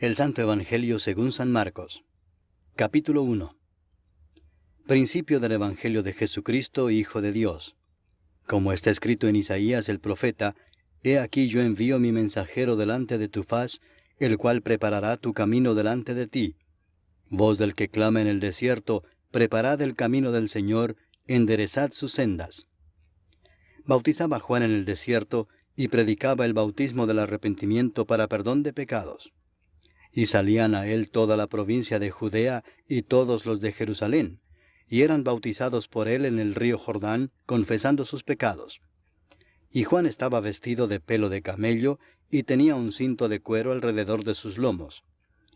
El Santo Evangelio según San Marcos. Capítulo 1. Principio del Evangelio de Jesucristo, Hijo de Dios. Como está escrito en Isaías el profeta, He aquí yo envío mi mensajero delante de tu faz, el cual preparará tu camino delante de ti. Voz del que clama en el desierto, preparad el camino del Señor, enderezad sus sendas. Bautizaba Juan en el desierto, y predicaba el bautismo del arrepentimiento para perdón de pecados. Y salían a él toda la provincia de Judea y todos los de Jerusalén, y eran bautizados por él en el río Jordán, confesando sus pecados. Y Juan estaba vestido de pelo de camello, y tenía un cinto de cuero alrededor de sus lomos,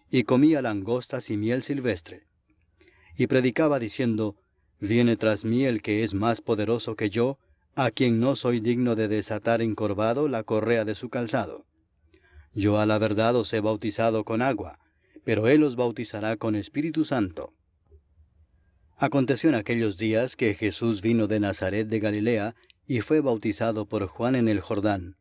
y comía langostas y miel silvestre. Y predicaba diciendo, Viene tras mí el que es más poderoso que yo, a quien no soy digno de desatar encorvado la correa de su calzado. Yo a la verdad os he bautizado con agua, pero él os bautizará con Espíritu Santo. Aconteció en aquellos días que Jesús vino de Nazaret de Galilea, y fue bautizado por Juan en el Jordán.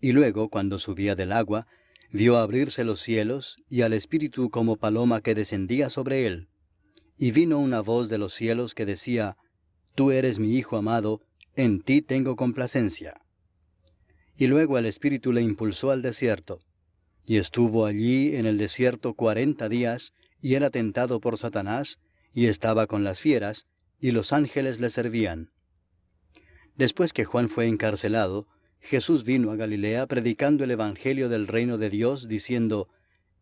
Y luego, cuando subía del agua, vio abrirse los cielos, y al Espíritu como paloma que descendía sobre él. Y vino una voz de los cielos que decía, Tú eres mi Hijo amado, en ti tengo complacencia. Y luego el Espíritu le impulsó al desierto. Y estuvo allí en el desierto 40 días, y era tentado por Satanás, y estaba con las fieras, y los ángeles le servían. Después que Juan fue encarcelado, Jesús vino a Galilea predicando el Evangelio del reino de Dios, diciendo,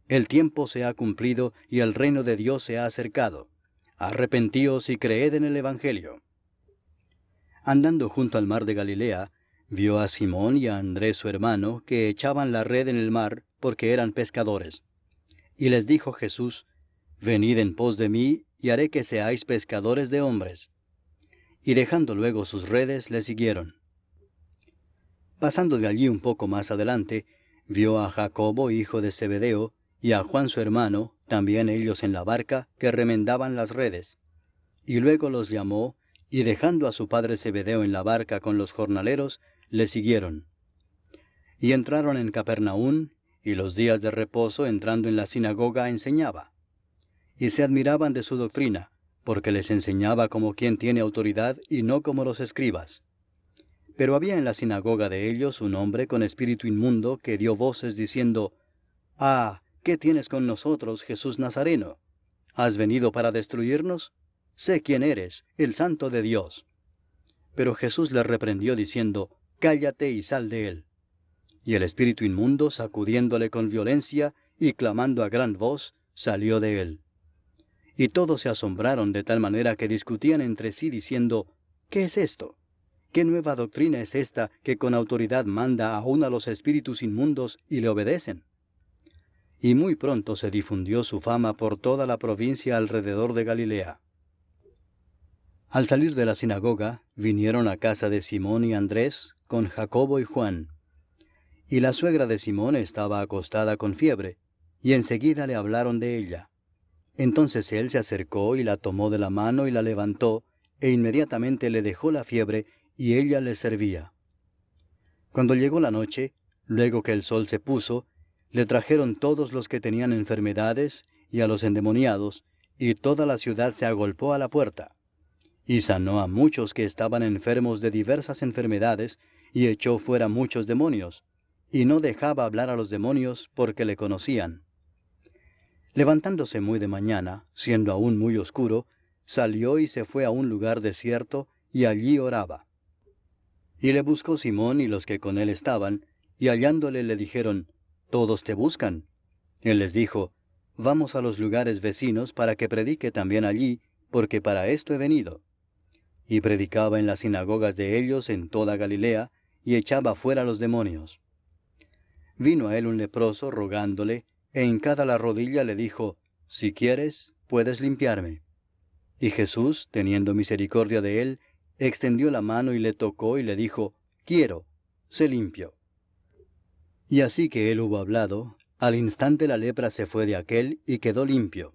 El tiempo se ha cumplido, y el reino de Dios se ha acercado. Arrepentíos y creed en el Evangelio. Andando junto al mar de Galilea, vio a Simón y a Andrés su hermano, que echaban la red en el mar, porque eran pescadores. Y les dijo Jesús, Venid en pos de mí, y haré que seáis pescadores de hombres. Y dejando luego sus redes, le siguieron. Pasando de allí un poco más adelante, vio a Jacobo, hijo de Zebedeo, y a Juan su hermano, también ellos en la barca, que remendaban las redes. Y luego los llamó, y dejando a su padre Zebedeo en la barca con los jornaleros, le siguieron. Y entraron en Capernaum, y los días de reposo entrando en la sinagoga enseñaba. Y se admiraban de su doctrina, porque les enseñaba como quien tiene autoridad y no como los escribas. Pero había en la sinagoga de ellos un hombre con espíritu inmundo que dio voces diciendo, Ah, ¿qué tienes con nosotros, Jesús Nazareno? ¿Has venido para destruirnos? Sé quién eres, el Santo de Dios. Pero Jesús le reprendió diciendo, Cállate y sal de él. Y el espíritu inmundo, sacudiéndole con violencia y clamando a gran voz, salió de él. Y todos se asombraron de tal manera que discutían entre sí diciendo, ¿Qué es esto? ¿Qué nueva doctrina es esta que con autoridad manda aún a los espíritus inmundos y le obedecen? Y muy pronto se difundió su fama por toda la provincia alrededor de Galilea. Al salir de la sinagoga, vinieron a casa de Simón y Andrés, con Jacobo y Juan. Y la suegra de Simón estaba acostada con fiebre, y enseguida le hablaron de ella. Entonces él se acercó y la tomó de la mano y la levantó, e inmediatamente le dejó la fiebre, y ella le servía. Cuando llegó la noche, luego que el sol se puso, le trajeron todos los que tenían enfermedades, y a los endemoniados, y toda la ciudad se agolpó a la puerta. Y sanó a muchos que estaban enfermos de diversas enfermedades, y echó fuera muchos demonios, y no dejaba hablar a los demonios porque le conocían. Levantándose muy de mañana, siendo aún muy oscuro, salió y se fue a un lugar desierto, y allí oraba. Y le buscó Simón y los que con él estaban, y hallándole le dijeron, Todos te buscan. Él les dijo, Vamos a los lugares vecinos para que predique también allí, porque para esto he venido. Y predicaba en las sinagogas de ellos en toda Galilea, y echaba fuera los demonios. Vino a él un leproso rogándole, e hincada la rodilla le dijo, Si quieres, puedes limpiarme. Y Jesús, teniendo misericordia de él, extendió la mano y le tocó y le dijo, Quiero, sé limpio. Y así que él hubo hablado, al instante la lepra se fue de aquél y quedó limpio.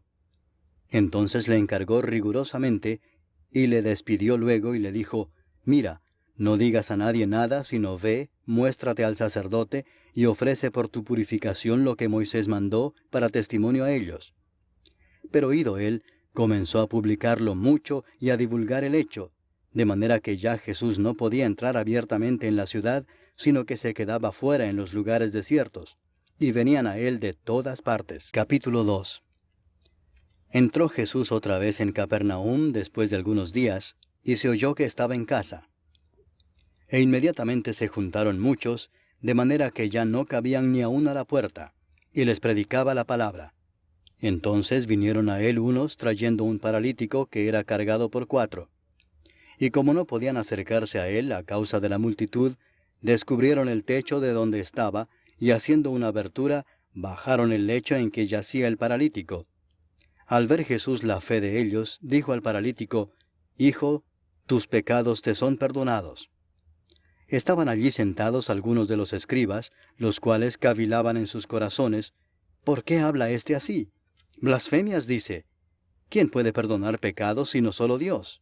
Entonces le encargó rigurosamente, y le despidió luego y le dijo, Mira, No digas a nadie nada, sino ve, muéstrate al sacerdote, y ofrece por tu purificación lo que Moisés mandó para testimonio a ellos. Pero oído él, comenzó a publicarlo mucho y a divulgar el hecho, de manera que ya Jesús no podía entrar abiertamente en la ciudad, sino que se quedaba fuera en los lugares desiertos, y venían a él de todas partes. Capítulo 2. Entró Jesús otra vez en Capernaum después de algunos días, y se oyó que estaba en casa. E inmediatamente se juntaron muchos, de manera que ya no cabían ni aun a la puerta, y les predicaba la palabra. Entonces vinieron a él unos trayendo un paralítico que era cargado por 4. Y como no podían acercarse a él a causa de la multitud, descubrieron el techo de donde estaba, y haciendo una abertura, bajaron el lecho en que yacía el paralítico. Al ver Jesús la fe de ellos, dijo al paralítico, «Hijo, tus pecados te son perdonados». Estaban allí sentados algunos de los escribas, los cuales cavilaban en sus corazones, «¿Por qué habla éste así? Blasfemias dice. ¿Quién puede perdonar pecados sino solo Dios?»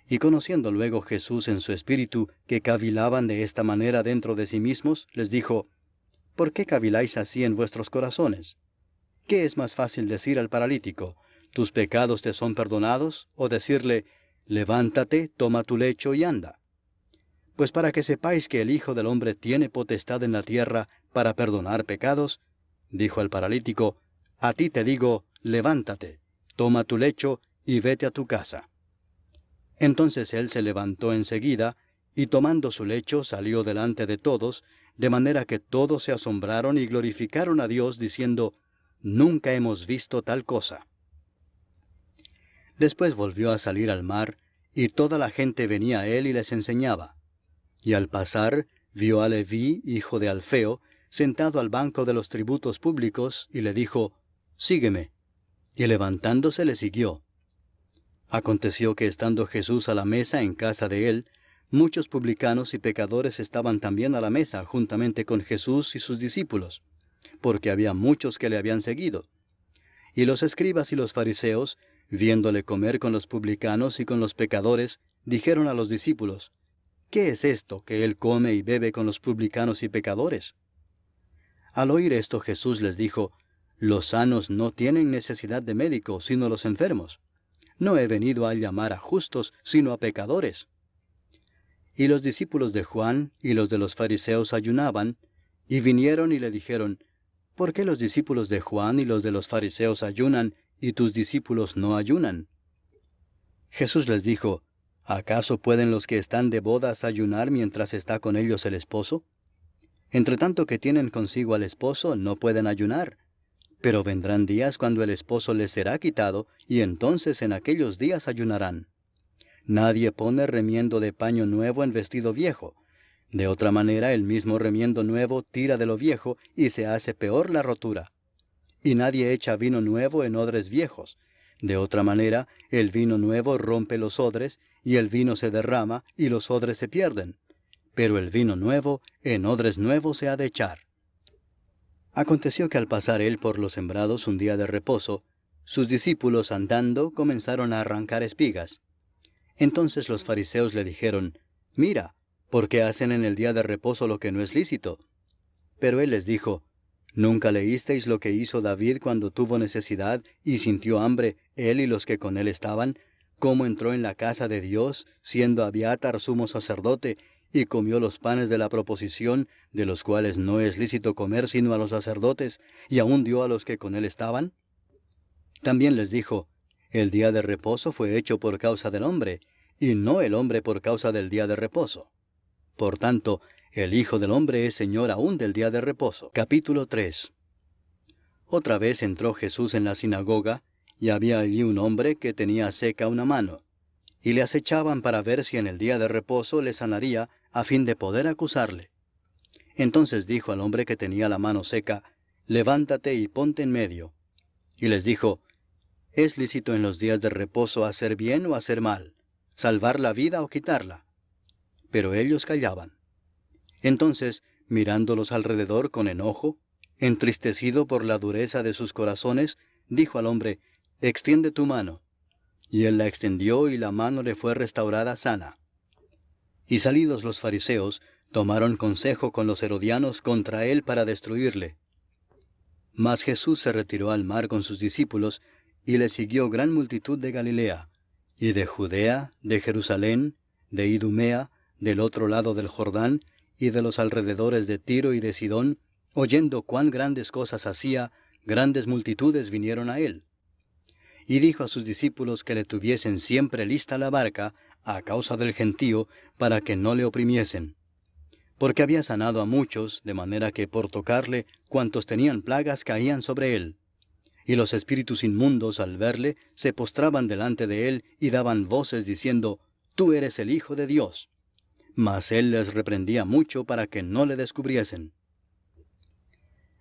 Y conociendo luego Jesús en su espíritu que cavilaban de esta manera dentro de sí mismos, les dijo, «¿Por qué caviláis así en vuestros corazones? ¿Qué es más fácil decir al paralítico, tus pecados te son perdonados, o decirle, levántate, toma tu lecho y anda? Pues para que sepáis que el Hijo del Hombre tiene potestad en la tierra para perdonar pecados, dijo al paralítico, a ti te digo, levántate, toma tu lecho y vete a tu casa. Entonces él se levantó enseguida, y tomando su lecho salió delante de todos, de manera que todos se asombraron y glorificaron a Dios, diciendo, nunca hemos visto tal cosa. Después volvió a salir al mar, y toda la gente venía a él y les enseñaba. Y al pasar, vio a Leví, hijo de Alfeo, sentado al banco de los tributos públicos, y le dijo, sígueme. Y levantándose le siguió. Aconteció que estando Jesús a la mesa en casa de él, muchos publicanos y pecadores estaban también a la mesa juntamente con Jesús y sus discípulos, porque había muchos que le habían seguido. Y los escribas y los fariseos, viéndole comer con los publicanos y con los pecadores, dijeron a los discípulos, ¿qué es esto que él come y bebe con los publicanos y pecadores? Al oír esto Jesús les dijo, los sanos no tienen necesidad de médico, sino los enfermos. No he venido a llamar a justos, sino a pecadores. Y los discípulos de Juan y los de los fariseos ayunaban, y vinieron y le dijeron, ¿por qué los discípulos de Juan y los de los fariseos ayunan, y tus discípulos no ayunan? Jesús les dijo, ¿acaso pueden los que están de bodas ayunar mientras está con ellos el esposo? Entre tanto que tienen consigo al esposo, no pueden ayunar. Pero vendrán días cuando el esposo les será quitado, y entonces en aquellos días ayunarán. Nadie pone remiendo de paño nuevo en vestido viejo. De otra manera el mismo remiendo nuevo tira de lo viejo, y se hace peor la rotura. Y nadie echa vino nuevo en odres viejos. De otra manera el vino nuevo rompe los odres, y el vino se derrama, y los odres se pierden. Pero el vino nuevo en odres nuevos se ha de echar. Aconteció que al pasar él por los sembrados un día de reposo, sus discípulos andando comenzaron a arrancar espigas. Entonces los fariseos le dijeron, mira, ¿por qué hacen en el día de reposo lo que no es lícito? Pero él les dijo, ¿nunca leísteis lo que hizo David cuando tuvo necesidad y sintió hambre, él y los que con él estaban, cómo entró en la casa de Dios, siendo Abiatar sumo sacerdote, y comió los panes de la proposición, de los cuales no es lícito comer sino a los sacerdotes, y aún dio a los que con él estaban? También les dijo, el día de reposo fue hecho por causa del hombre, y no el hombre por causa del día de reposo. Por tanto, el Hijo del Hombre es Señor aún del día de reposo. Capítulo 3. Otra vez entró Jesús en la sinagoga, y había allí un hombre que tenía seca una mano, y le acechaban para ver si en el día de reposo le sanaría, a fin de poder acusarle. Entonces dijo al hombre que tenía la mano seca, levántate y ponte en medio. Y les dijo, ¿es lícito en los días de reposo hacer bien o hacer mal, salvar la vida o quitarla? Pero ellos callaban. Entonces, mirándolos alrededor con enojo, entristecido por la dureza de sus corazones, dijo al hombre, extiende tu mano. Y él la extendió y la mano le fue restaurada sana. Y salidos los fariseos, tomaron consejo con los herodianos contra él para destruirle. Mas Jesús se retiró al mar con sus discípulos, y le siguió gran multitud de Galilea, y de Judea, de Jerusalén, de Idumea, del otro lado del Jordán, y de los alrededores de Tiro y de Sidón, oyendo cuán grandes cosas hacía, grandes multitudes vinieron a él. Y dijo a sus discípulos que le tuviesen siempre lista la barca, a causa del gentío, para que no le oprimiesen. Porque había sanado a muchos, de manera que por tocarle, cuantos tenían plagas caían sobre él. Y los espíritus inmundos, al verle, se postraban delante de él y daban voces diciendo, «Tú eres el Hijo de Dios». Mas él les reprendía mucho para que no le descubriesen.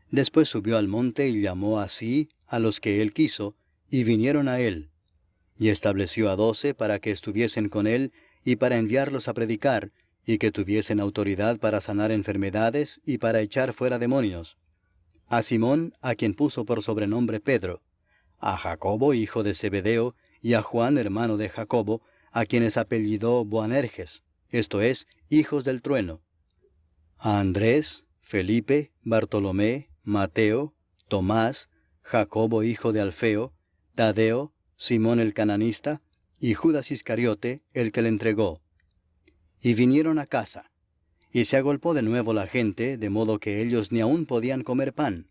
Después subió al monte y llamó así a los que él quiso, y vinieron a él. Y estableció a 12 para que estuviesen con él, y para enviarlos a predicar, y que tuviesen autoridad para sanar enfermedades y para echar fuera demonios. A Simón, a quien puso por sobrenombre Pedro, a Jacobo, hijo de Zebedeo, y a Juan, hermano de Jacobo, a quienes apellidó Boanerges, esto es, hijos del trueno, a Andrés, Felipe, Bartolomé, Mateo, Tomás, Jacobo, hijo de Alfeo, Tadeo, Simón el cananista, y Judas Iscariote, el que le entregó. Y vinieron a casa. Y se agolpó de nuevo la gente, de modo que ellos ni aún podían comer pan.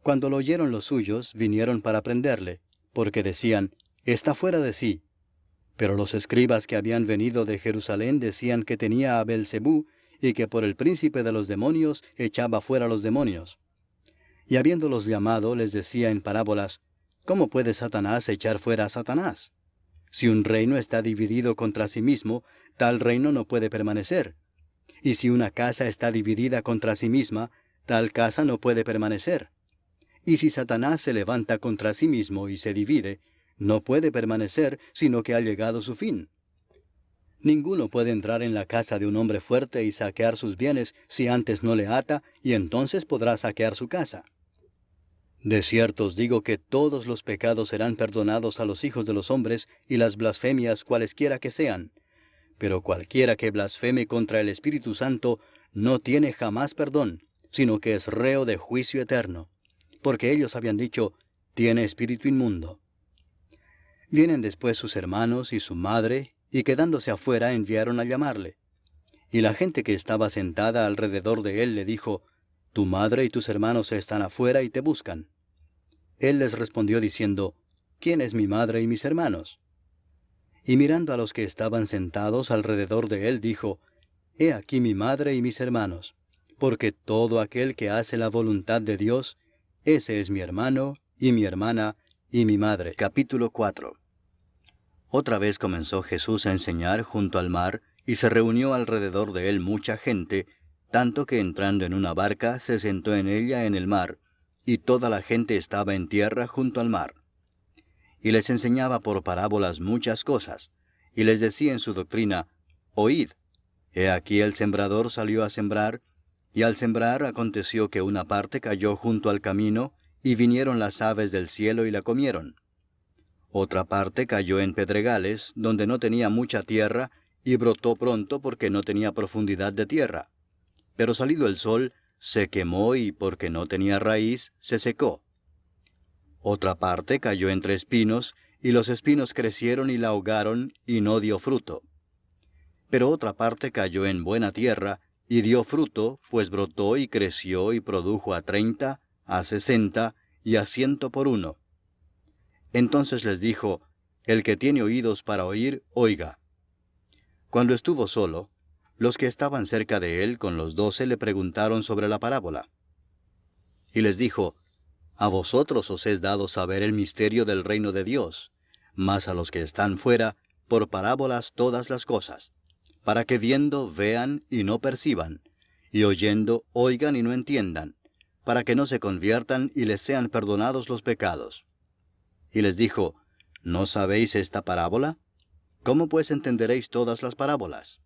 Cuando lo oyeron los suyos, vinieron para prenderle, porque decían, «Está fuera de sí». Pero los escribas que habían venido de Jerusalén decían que tenía a Beelzebú, y que por el príncipe de los demonios echaba fuera los demonios. Y habiéndolos llamado, les decía en parábolas, «¿Cómo puede Satanás echar fuera a Satanás? Si un reino está dividido contra sí mismo, tal reino no puede permanecer. Y si una casa está dividida contra sí misma, tal casa no puede permanecer. Y si Satanás se levanta contra sí mismo y se divide, no puede permanecer, sino que ha llegado su fin. Ninguno puede entrar en la casa de un hombre fuerte y saquear sus bienes si antes no le ata, y entonces podrá saquear su casa. De cierto os digo que todos los pecados serán perdonados a los hijos de los hombres y las blasfemias cualesquiera que sean. Pero cualquiera que blasfeme contra el Espíritu Santo no tiene jamás perdón, sino que es reo de juicio eterno. Porque ellos habían dicho, tiene espíritu inmundo. Vienen después sus hermanos y su madre, y quedándose afuera enviaron a llamarle. Y la gente que estaba sentada alrededor de él le dijo, tu madre y tus hermanos están afuera y te buscan. Él les respondió diciendo, ¿quién es mi madre y mis hermanos? Y mirando a los que estaban sentados alrededor de él, dijo, He aquí mi madre y mis hermanos, porque todo aquel que hace la voluntad de Dios, ese es mi hermano, y mi hermana, y mi madre. Capítulo 4. Otra vez comenzó Jesús a enseñar junto al mar, y se reunió alrededor de él mucha gente, tanto que entrando en una barca se sentó en ella en el mar, y toda la gente estaba en tierra junto al mar. Y les enseñaba por parábolas muchas cosas, y les decía en su doctrina, Oíd, he aquí el sembrador salió a sembrar, y al sembrar aconteció que una parte cayó junto al camino, y vinieron las aves del cielo y la comieron. Otra parte cayó en pedregales, donde no tenía mucha tierra, y brotó pronto porque no tenía profundidad de tierra. Pero salido el sol, se quemó y porque no tenía raíz, se secó. Otra parte cayó entre espinos, y los espinos crecieron y la ahogaron, y no dio fruto. Pero otra parte cayó en buena tierra, y dio fruto, pues brotó y creció y produjo a 30, a 60, y a 100 por uno. Entonces les dijo, el que tiene oídos para oír, oiga. Cuando estuvo solo, los que estaban cerca de él con los 12 le preguntaron sobre la parábola. Y les dijo, a vosotros os es dado saber el misterio del reino de Dios, mas a los que están fuera, por parábolas todas las cosas, para que viendo vean y no perciban, y oyendo oigan y no entiendan, para que no se conviertan y les sean perdonados los pecados. Y les dijo, ¿no sabéis esta parábola? ¿Cómo pues entenderéis todas las parábolas?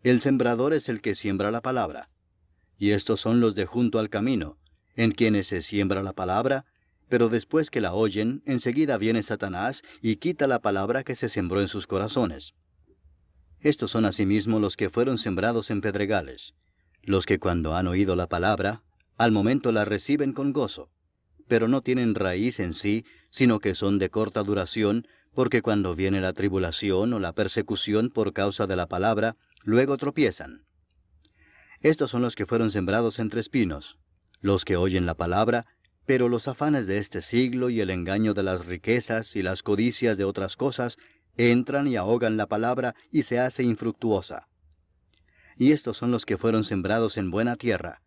El sembrador es el que siembra la palabra, y estos son los de junto al camino, en quienes se siembra la palabra, pero después que la oyen, enseguida viene Satanás y quita la palabra que se sembró en sus corazones. Estos son asimismo los que fueron sembrados en pedregales, los que cuando han oído la palabra, al momento la reciben con gozo, pero no tienen raíz en sí, sino que son de corta duración, porque cuando viene la tribulación o la persecución por causa de la palabra, luego tropiezan. Estos son los que fueron sembrados entre espinos, los que oyen la palabra, pero los afanes de este siglo y el engaño de las riquezas y las codicias de otras cosas entran y ahogan la palabra y se hace infructuosa. Y estos son los que fueron sembrados en buena tierra,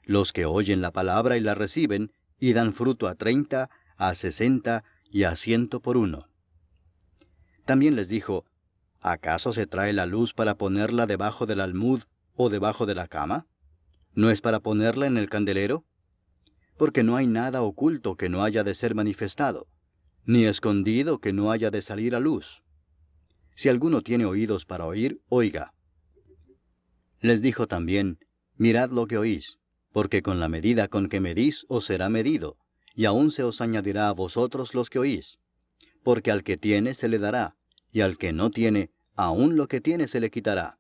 los que oyen la palabra y la reciben, y dan fruto a 30, a 60 y a 100 por uno. También les dijo, ¿acaso se trae la luz para ponerla debajo del almud o debajo de la cama? ¿No es para ponerla en el candelero? Porque no hay nada oculto que no haya de ser manifestado, ni escondido que no haya de salir a luz. Si alguno tiene oídos para oír, oiga. Les dijo también, mirad lo que oís, porque con la medida con que medís os será medido, y aún se os añadirá a vosotros los que oís. Porque al que tiene se le dará, y al que no tiene, aún lo que tiene se le quitará.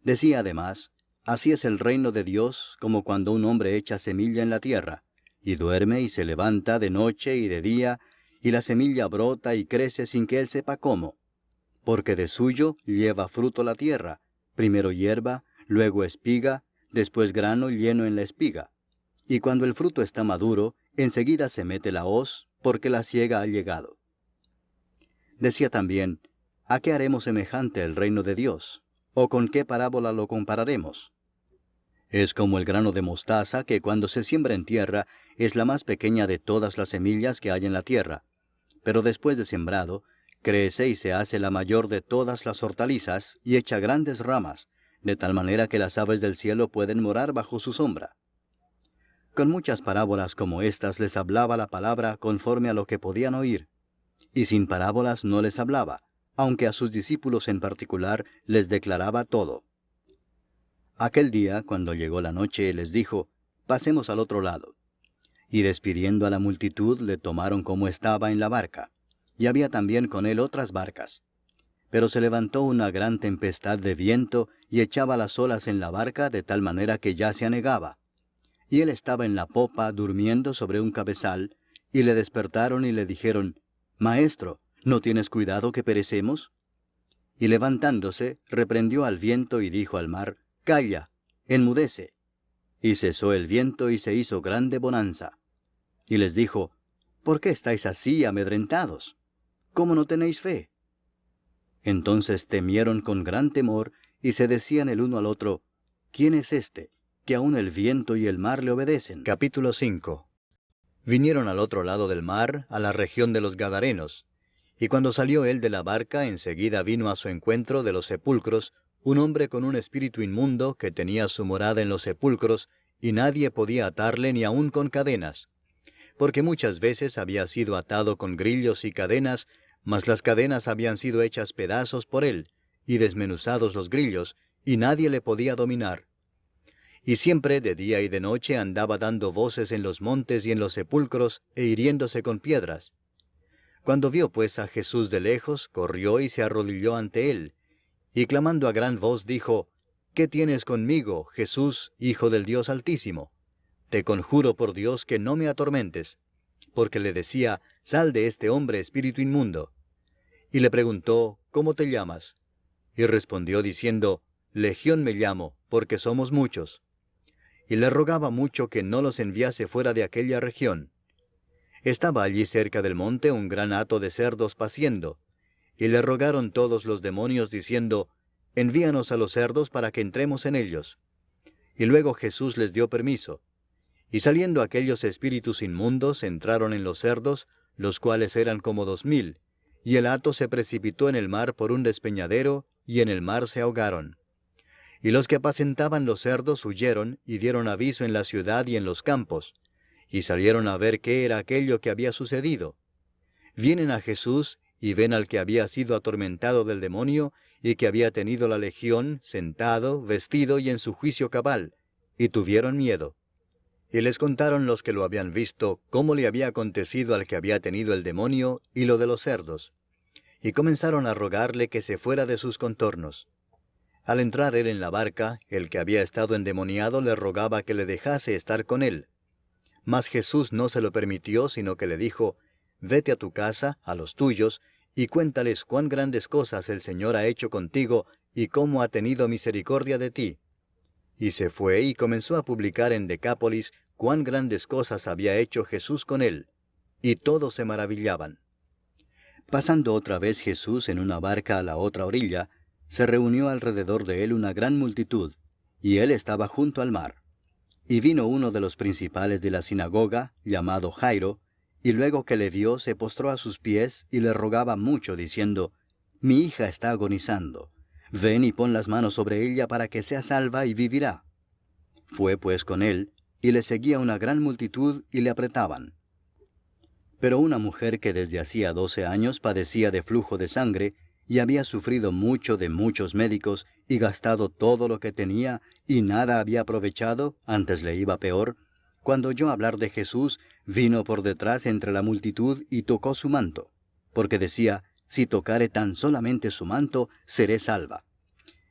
Decía además, así es el reino de Dios como cuando un hombre echa semilla en la tierra, y duerme y se levanta de noche y de día, y la semilla brota y crece sin que él sepa cómo. Porque de suyo lleva fruto la tierra, primero hierba, luego espiga, después grano lleno en la espiga. Y cuando el fruto está maduro, enseguida se mete la hoz, porque la siega ha llegado. Decía también, ¿a qué haremos semejante el reino de Dios? ¿O con qué parábola lo compararemos? Es como el grano de mostaza que cuando se siembra en tierra es la más pequeña de todas las semillas que hay en la tierra, pero después de sembrado, crece y se hace la mayor de todas las hortalizas y echa grandes ramas, de tal manera que las aves del cielo pueden morar bajo su sombra. Con muchas parábolas como estas les hablaba la palabra conforme a lo que podían oír, y sin parábolas no les hablaba, aunque a sus discípulos en particular les declaraba todo. Aquel día, cuando llegó la noche, les dijo, pasemos al otro lado. Y despidiendo a la multitud, le tomaron como estaba en la barca, y había también con él otras barcas. Pero se levantó una gran tempestad de viento, y echaba las olas en la barca de tal manera que ya se anegaba. Y él estaba en la popa, durmiendo sobre un cabezal, y le despertaron y le dijeron, Maestro, ¿no tienes cuidado que perecemos? Y levantándose, reprendió al viento y dijo al mar, Calla, enmudece. Y cesó el viento y se hizo grande bonanza. Y les dijo, ¿por qué estáis así amedrentados? ¿Cómo no tenéis fe? Entonces temieron con gran temor, y se decían el uno al otro, ¿quién es este, que aun el viento y el mar le obedecen? Capítulo 5. Vinieron al otro lado del mar, a la región de los Gadarenos, y cuando salió él de la barca, enseguida vino a su encuentro de los sepulcros un hombre con un espíritu inmundo que tenía su morada en los sepulcros, y nadie podía atarle ni aun con cadenas, porque muchas veces había sido atado con grillos y cadenas, mas las cadenas habían sido hechas pedazos por él, y desmenuzados los grillos, y nadie le podía dominar. Y siempre de día y de noche andaba dando voces en los montes y en los sepulcros, e hiriéndose con piedras. Cuando vio pues a Jesús de lejos, corrió y se arrodilló ante él, y clamando a gran voz dijo, ¿qué tienes conmigo, Jesús, Hijo del Dios Altísimo? Te conjuro por Dios que no me atormentes. Porque le decía, sal de este hombre, espíritu inmundo. Y le preguntó, ¿cómo te llamas? Y respondió diciendo, Legión me llamo, porque somos muchos. Y le rogaba mucho que no los enviase fuera de aquella región. Estaba allí cerca del monte un gran hato de cerdos paciendo, y le rogaron todos los demonios diciendo, envíanos a los cerdos para que entremos en ellos. Y luego Jesús les dio permiso. Y saliendo aquellos espíritus inmundos entraron en los cerdos, los cuales eran como 2000, y el hato se precipitó en el mar por un despeñadero, y en el mar se ahogaron. Y los que apacentaban los cerdos huyeron, y dieron aviso en la ciudad y en los campos, y salieron a ver qué era aquello que había sucedido. Vienen a Jesús, y ven al que había sido atormentado del demonio, y que había tenido la legión, sentado, vestido y en su juicio cabal, y tuvieron miedo. Y les contaron los que lo habían visto, cómo le había acontecido al que había tenido el demonio, y lo de los cerdos. y comenzaron a rogarle que se fuera de sus contornos. Al entrar él en la barca, el que había estado endemoniado le rogaba que le dejase estar con él. Mas Jesús no se lo permitió, sino que le dijo, «Vete a tu casa, a los tuyos, y cuéntales cuán grandes cosas el Señor ha hecho contigo, y cómo ha tenido misericordia de ti». Y se fue y comenzó a publicar en Decápolis cuán grandes cosas había hecho Jesús con él, y todos se maravillaban. Pasando otra vez Jesús en una barca a la otra orilla, se reunió alrededor de él una gran multitud, y él estaba junto al mar. Y vino uno de los principales de la sinagoga, llamado Jairo, y luego que le vio se postró a sus pies y le rogaba mucho, diciendo, «Mi hija está agonizando. Ven y pon las manos sobre ella para que sea salva y vivirá». Fue pues con él, y le seguía una gran multitud y le apretaban. Pero una mujer que desde hacía 12 años padecía de flujo de sangre, y había sufrido mucho de muchos médicos, y gastado todo lo que tenía, y nada había aprovechado, antes le iba peor, cuando oyó hablar de Jesús, vino por detrás entre la multitud y tocó su manto, porque decía, «Si tocare tan solamente su manto, seré salva».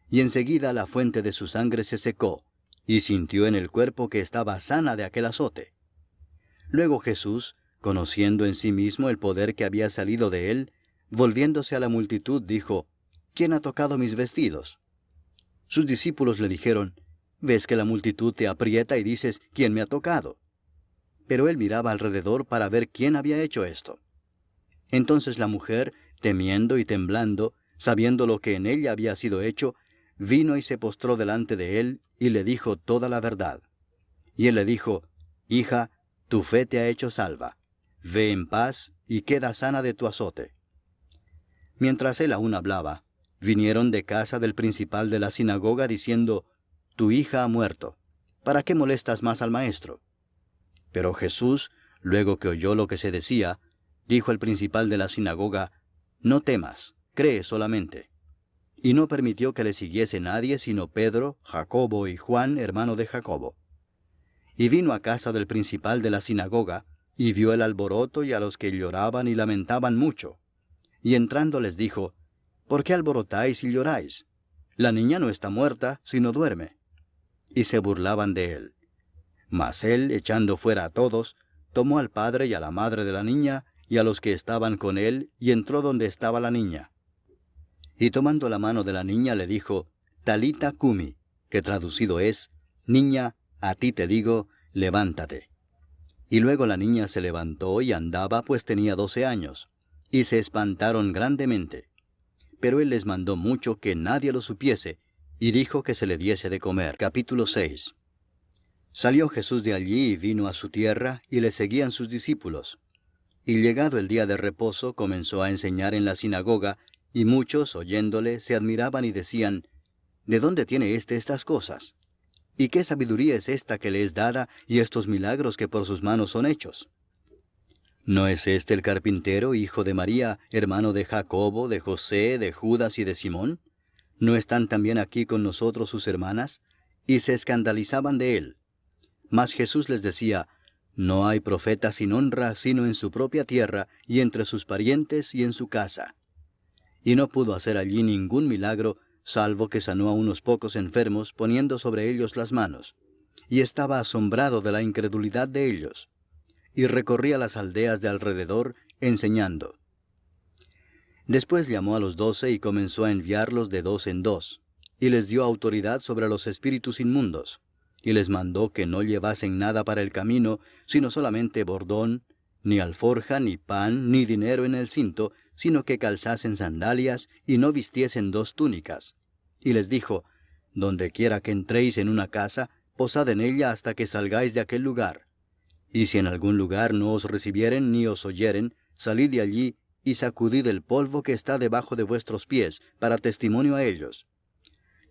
Y enseguida la fuente de su sangre se secó, y sintió en el cuerpo que estaba sana de aquel azote. Luego Jesús, conociendo en sí mismo el poder que había salido de él, volviéndose a la multitud, dijo, «¿Quién ha tocado mis vestidos?». Sus discípulos le dijeron, «¿Ves que la multitud te aprieta y dices, ¿quién me ha tocado?». Pero él miraba alrededor para ver quién había hecho esto. Entonces la mujer, temiendo y temblando, sabiendo lo que en ella había sido hecho, vino y se postró delante de él, y le dijo toda la verdad. Y él le dijo, «Hija, tu fe te ha hecho salva. Ve en paz, y queda sana de tu azote». Mientras él aún hablaba, vinieron de casa del principal de la sinagoga diciendo, «Tu hija ha muerto. ¿Para qué molestas más al maestro?». Pero Jesús, luego que oyó lo que se decía, dijo al principal de la sinagoga, «No temas, cree solamente». Y no permitió que le siguiese nadie sino Pedro, Jacobo y Juan, hermano de Jacobo. Y vino a casa del principal de la sinagoga, y vio el alboroto y a los que lloraban y lamentaban mucho. Y entrando les dijo, «¿Por qué alborotáis y lloráis? La niña no está muerta, sino duerme». Y se burlaban de él. Mas él, echando fuera a todos, tomó al padre y a la madre de la niña, y a los que estaban con él, y entró donde estaba la niña. Y tomando la mano de la niña le dijo, «Talita cumi», que traducido es, «Niña, a ti te digo, levántate». Y luego la niña se levantó y andaba, pues tenía 12 años. Y se espantaron grandemente. Pero él les mandó mucho que nadie lo supiese, y dijo que se le diese de comer. Capítulo 6. Salió Jesús de allí y vino a su tierra, y le seguían sus discípulos. Y llegado el día de reposo, comenzó a enseñar en la sinagoga, y muchos, oyéndole, se admiraban y decían, «¿De dónde tiene estas cosas? ¿Y qué sabiduría es esta que le es dada, y estos milagros que por sus manos son hechos? ¿No es este el carpintero, hijo de María, hermano de Jacobo, de José, de Judas y de Simón? ¿No están también aquí con nosotros sus hermanas?». Y se escandalizaban de él. Mas Jesús les decía, «No hay profeta sin honra, sino en su propia tierra, y entre sus parientes, y en su casa». Y no pudo hacer allí ningún milagro, salvo que sanó a unos pocos enfermos, poniendo sobre ellos las manos. Y estaba asombrado de la incredulidad de ellos. Y recorría las aldeas de alrededor, enseñando. Después llamó a los 12 y comenzó a enviarlos de 2 en 2, y les dio autoridad sobre los espíritus inmundos, y les mandó que no llevasen nada para el camino, sino solamente bordón, ni alforja, ni pan, ni dinero en el cinto, sino que calzasen sandalias, y no vistiesen 2 túnicas. Y les dijo, «Donde quiera que entréis en una casa, posad en ella hasta que salgáis de aquel lugar. Y si en algún lugar no os recibieren ni os oyeren, salid de allí y sacudid el polvo que está debajo de vuestros pies, para testimonio a ellos.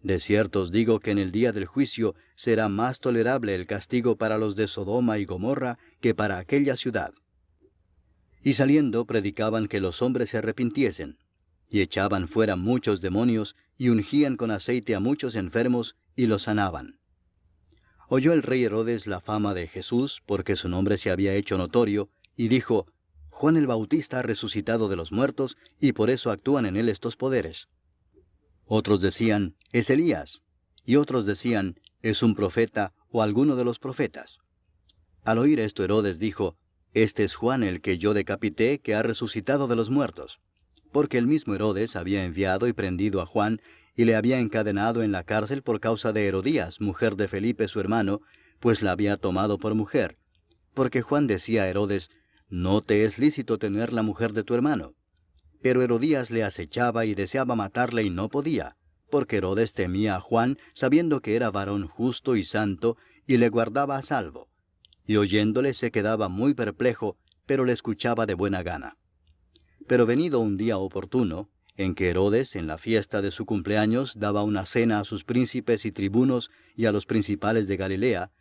De cierto os digo que en el día del juicio será más tolerable el castigo para los de Sodoma y Gomorra que para aquella ciudad». Y saliendo predicaban que los hombres se arrepintiesen, y echaban fuera muchos demonios, y ungían con aceite a muchos enfermos, y los sanaban. Oyó el rey Herodes la fama de Jesús, porque su nombre se había hecho notorio, y dijo, Juan el Bautista ha resucitado de los muertos, y por eso actúan en él estos poderes. Otros decían, es Elías, y otros decían, es un profeta o alguno de los profetas. Al oír esto, Herodes dijo, este es Juan el que yo decapité, que ha resucitado de los muertos. Porque el mismo Herodes había enviado y prendido a Juan, y le había encadenado en la cárcel por causa de Herodías, mujer de Felipe su hermano, pues la había tomado por mujer. Porque Juan decía a Herodes, no te es lícito tener la mujer de tu hermano. Pero Herodías le acechaba y deseaba matarle y no podía, porque Herodes temía a Juan, sabiendo que era varón justo y santo, y le guardaba a salvo. Y oyéndole se quedaba muy perplejo, pero le escuchaba de buena gana. Pero venido un día oportuno, en que Herodes, en la fiesta de su cumpleaños, daba una cena a sus príncipes y tribunos y a los principales de Galilea,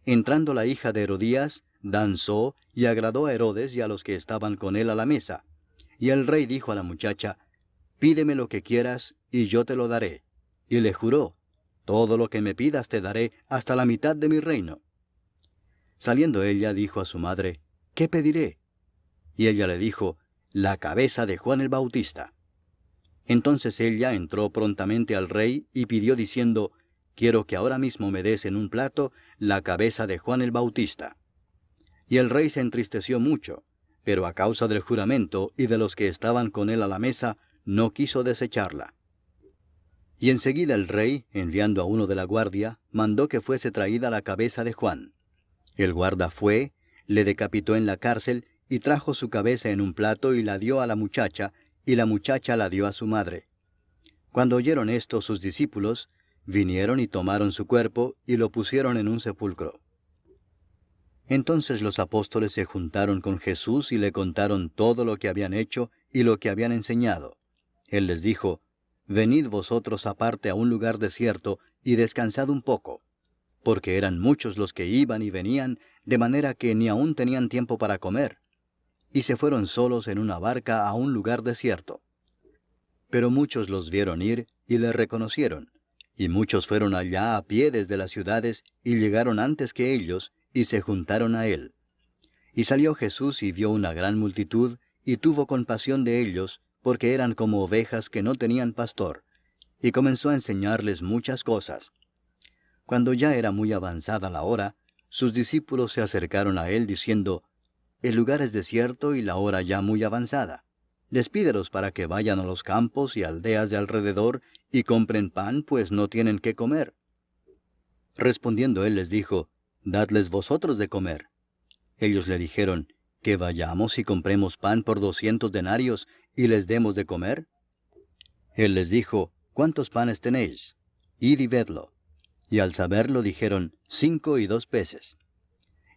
entrando la hija de Herodías, danzó y agradó a Herodes y a los que estaban con él a la mesa. Y el rey dijo a la muchacha, pídeme lo que quieras, y yo te lo daré. Y le juró, todo lo que me pidas te daré, hasta la mitad de mi reino. Saliendo ella, dijo a su madre, ¿qué pediré? Y ella le dijo, la cabeza de Juan el Bautista. Entonces ella entró prontamente al rey y pidió diciendo, quiero que ahora mismo me des en un plato la cabeza de Juan el Bautista. Y el rey se entristeció mucho, pero a causa del juramento y de los que estaban con él a la mesa, no quiso desecharla. Y enseguida el rey, enviando a uno de la guardia, mandó que fuese traída la cabeza de Juan. El guarda fue, le decapitó en la cárcel, y trajo su cabeza en un plato y la dio a la muchacha, y la muchacha la dio a su madre. Cuando oyeron esto sus discípulos, vinieron y tomaron su cuerpo, y lo pusieron en un sepulcro. Entonces los apóstoles se juntaron con Jesús y le contaron todo lo que habían hecho y lo que habían enseñado. Él les dijo, venid vosotros aparte a un lugar desierto, y descansad un poco. Porque eran muchos los que iban y venían, de manera que ni aún tenían tiempo para comer. Y se fueron solos en una barca a un lugar desierto. Pero muchos los vieron ir y le reconocieron, y muchos fueron allá a pie desde las ciudades, y llegaron antes que ellos, y se juntaron a él. Y salió Jesús y vio una gran multitud, y tuvo compasión de ellos, porque eran como ovejas que no tenían pastor, y comenzó a enseñarles muchas cosas. Cuando ya era muy avanzada la hora, sus discípulos se acercaron a él diciendo, el lugar es desierto y la hora ya muy avanzada. Despídelos para que vayan a los campos y aldeas de alrededor y compren pan, pues no tienen qué comer. Respondiendo él les dijo, dadles vosotros de comer. Ellos le dijeron, que vayamos y compremos pan por 200 denarios y les demos de comer. Él les dijo, ¿cuántos panes tenéis? Id y vedlo. Y al saberlo dijeron, 5 y 2 peces.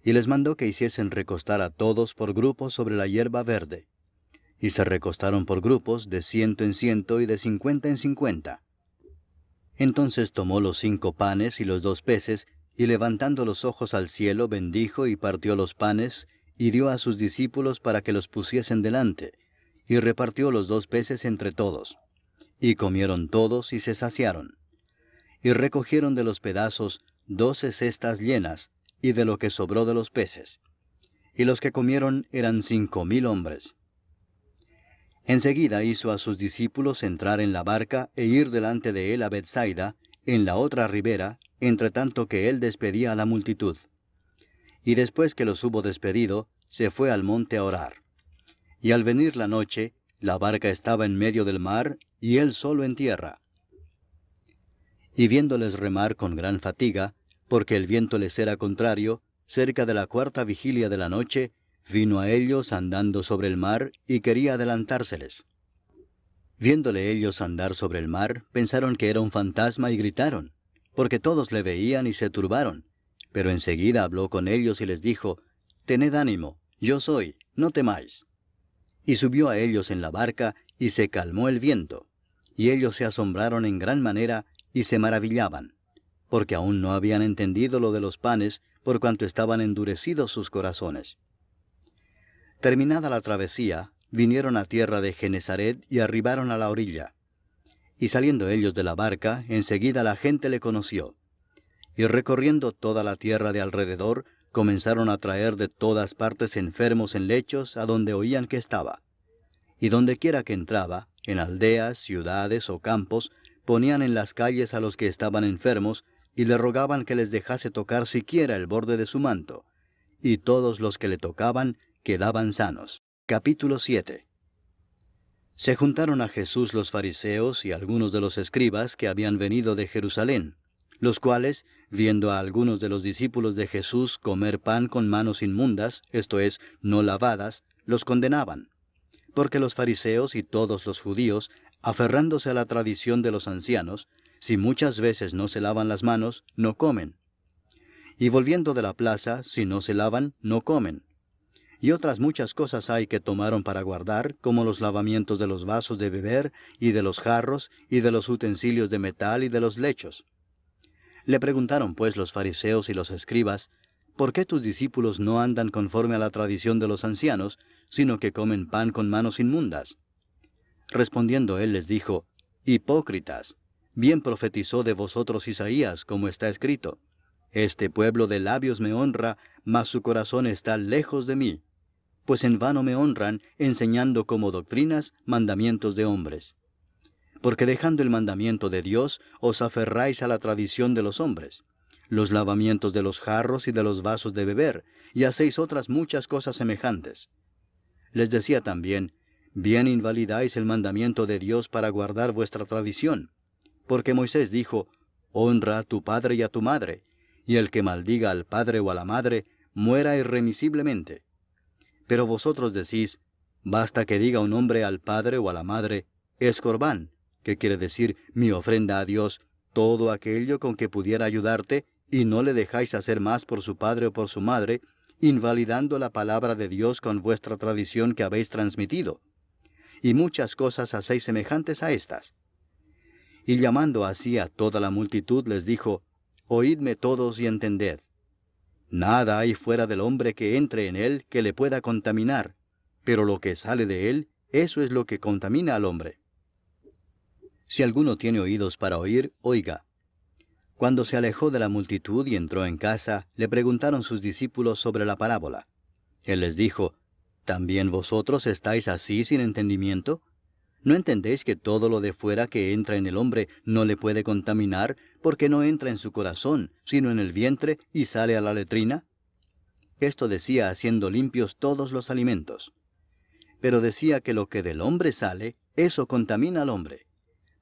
Y les mandó que hiciesen recostar a todos por grupos sobre la hierba verde. Y se recostaron por grupos de 100 en 100 y de 50 en 50. Entonces tomó los 5 panes y los 2 peces, y levantando los ojos al cielo bendijo y partió los panes, y dio a sus discípulos para que los pusiesen delante, y repartió los 2 peces entre todos. Y comieron todos y se saciaron. Y recogieron de los pedazos 12 cestas llenas, y de lo que sobró de los peces. Y los que comieron eran 5000 hombres. Enseguida hizo a sus discípulos entrar en la barca e ir delante de él a Bethsaida, en la otra ribera, entre tanto que él despedía a la multitud. Y después que los hubo despedido, se fue al monte a orar. Y al venir la noche, la barca estaba en medio del mar, y él solo en tierra. Y viéndoles remar con gran fatiga, porque el viento les era contrario, cerca de la 4ª vigilia de la noche, vino a ellos andando sobre el mar, y quería adelantárseles. Viéndole ellos andar sobre el mar, pensaron que era un fantasma y gritaron, porque todos le veían y se turbaron. Pero enseguida habló con ellos y les dijo, tened ánimo, yo soy, no temáis. Y subió a ellos en la barca, y se calmó el viento. Y ellos se asombraron en gran manera, y se maravillaban, porque aún no habían entendido lo de los panes, por cuanto estaban endurecidos sus corazones. Terminada la travesía, vinieron a tierra de Genesaret y arribaron a la orilla. Y saliendo ellos de la barca, enseguida la gente le conoció. Y recorriendo toda la tierra de alrededor, comenzaron a traer de todas partes enfermos en lechos a donde oían que estaba. Y dondequiera que entraba, en aldeas, ciudades o campos, ponían en las calles a los que estaban enfermos, y le rogaban que les dejase tocar siquiera el borde de su manto. Y todos los que le tocaban quedaban sanos. Capítulo 7. Se juntaron a Jesús los fariseos y algunos de los escribas que habían venido de Jerusalén, los cuales, viendo a algunos de los discípulos de Jesús comer pan con manos inmundas, esto es, no lavadas, los condenaban. Porque los fariseos y todos los judíos, aferrándose a la tradición de los ancianos, si muchas veces no se lavan las manos, no comen. Y volviendo de la plaza, si no se lavan, no comen. Y otras muchas cosas hay que tomaron para guardar, como los lavamientos de los vasos de beber, y de los jarros, y de los utensilios de metal, y de los lechos. Le preguntaron pues los fariseos y los escribas, ¿por qué tus discípulos no andan conforme a la tradición de los ancianos, sino que comen pan con manos inmundas? Respondiendo él les dijo, Hipócritas, bien profetizó de vosotros Isaías, como está escrito, Este pueblo de labios me honra, mas su corazón está lejos de mí, pues en vano me honran, enseñando como doctrinas mandamientos de hombres. Porque dejando el mandamiento de Dios, os aferráis a la tradición de los hombres, los lavamientos de los jarros y de los vasos de beber, y hacéis otras muchas cosas semejantes. Les decía también, bien invalidáis el mandamiento de Dios para guardar vuestra tradición, porque Moisés dijo, honra a tu padre y a tu madre, y el que maldiga al padre o a la madre, muera irremisiblemente. Pero vosotros decís, basta que diga un hombre al padre o a la madre, es corbán, que quiere decir mi ofrenda a Dios, todo aquello con que pudiera ayudarte, y no le dejáis hacer más por su padre o por su madre, invalidando la palabra de Dios con vuestra tradición que habéis transmitido. Y muchas cosas hacéis semejantes a estas. Y llamando así a toda la multitud les dijo, oídme todos y entended. Nada hay fuera del hombre que entre en él que le pueda contaminar, pero lo que sale de él, eso es lo que contamina al hombre. Si alguno tiene oídos para oír, oiga. Cuando se alejó de la multitud y entró en casa, le preguntaron sus discípulos sobre la parábola. Él les dijo, ¿también vosotros estáis así sin entendimiento? ¿No entendéis que todo lo de fuera que entra en el hombre no le puede contaminar, porque no entra en su corazón, sino en el vientre, y sale a la letrina? Esto decía haciendo limpios todos los alimentos. Pero decía que lo que del hombre sale, eso contamina al hombre.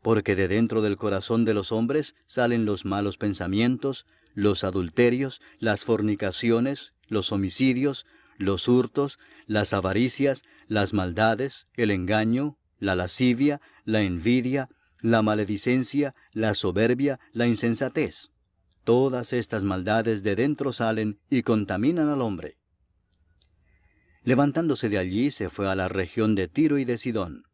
Porque de dentro del corazón de los hombres salen los malos pensamientos, los adulterios, las fornicaciones, los homicidios, los hurtos, las avaricias, las maldades, el engaño, la lascivia, la envidia, la maledicencia, la soberbia, la insensatez. Todas estas maldades de dentro salen y contaminan al hombre. Levantándose de allí se fue a la región de Tiro y de Sidón.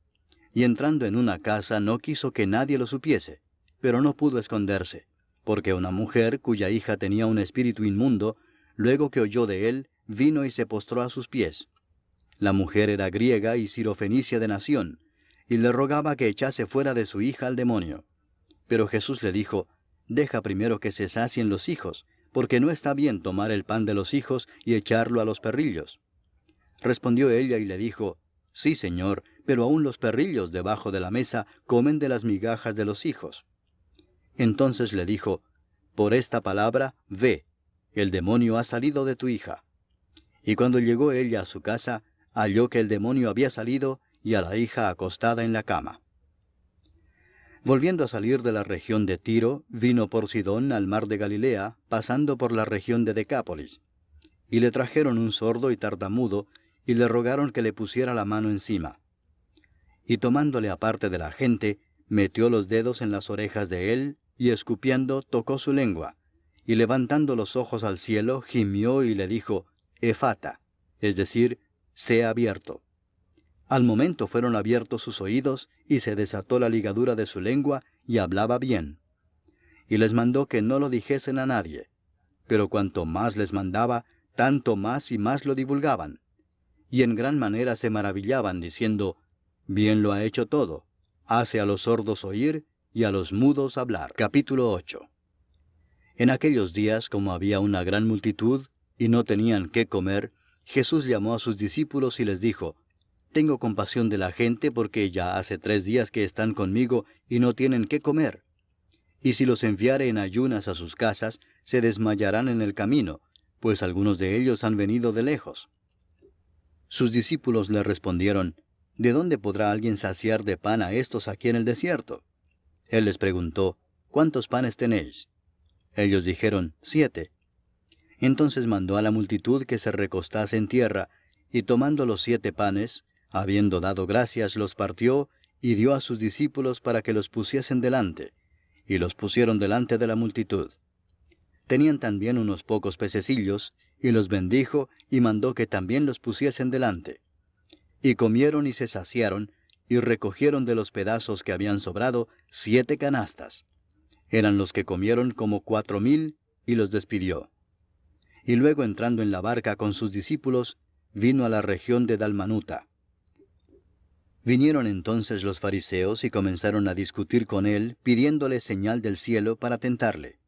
Y entrando en una casa no quiso que nadie lo supiese, pero no pudo esconderse, porque una mujer cuya hija tenía un espíritu inmundo, luego que oyó de él, vino y se postró a sus pies. La mujer era griega y sirofenicia de nación, y le rogaba que echase fuera de su hija al demonio. Pero Jesús le dijo, deja primero que se sacien los hijos, porque no está bien tomar el pan de los hijos y echarlo a los perrillos. Respondió ella y le dijo, sí, Señor, pero aun los perrillos debajo de la mesa comen de las migajas de los hijos. Entonces le dijo, por esta palabra, ve, el demonio ha salido de tu hija. Y cuando llegó ella a su casa, halló que el demonio había salido y a la hija acostada en la cama. Volviendo a salir de la región de Tiro, vino por Sidón al mar de Galilea, pasando por la región de Decápolis. Y le trajeron un sordo y tartamudo, y le rogaron que le pusiera la mano encima. Y tomándole aparte de la gente, metió los dedos en las orejas de él, y escupiendo tocó su lengua, y levantando los ojos al cielo, gimió y le dijo, Efata, es decir, sea abierto. Al momento fueron abiertos sus oídos, y se desató la ligadura de su lengua, y hablaba bien. Y les mandó que no lo dijesen a nadie. Pero cuanto más les mandaba, tanto más y más lo divulgaban. Y en gran manera se maravillaban, diciendo, bien lo ha hecho todo, hace a los sordos oír, y a los mudos hablar. Capítulo 8. En aquellos días, como había una gran multitud, y no tenían qué comer, Jesús llamó a sus discípulos y les dijo, «Tengo compasión de la gente porque ya hace 3 días que están conmigo y no tienen qué comer. Y si los enviare en ayunas a sus casas, se desmayarán en el camino, pues algunos de ellos han venido de lejos». Sus discípulos le respondieron, «¿De dónde podrá alguien saciar de pan a estos aquí en el desierto?» Él les preguntó, «¿Cuántos panes tenéis?» Ellos dijeron, 7. Entonces mandó a la multitud que se recostase en tierra, y tomando los 7 panes, habiendo dado gracias, los partió, y dio a sus discípulos para que los pusiesen delante, y los pusieron delante de la multitud. Tenían también unos pocos pececillos, y los bendijo, y mandó que también los pusiesen delante. Y comieron y se saciaron, y recogieron de los pedazos que habían sobrado 7 canastas. Eran los que comieron como 4,000, y los despidió. Y luego entrando en la barca con sus discípulos, vino a la región de Dalmanuta. Vinieron entonces los fariseos y comenzaron a discutir con él, pidiéndole señal del cielo para tentarle.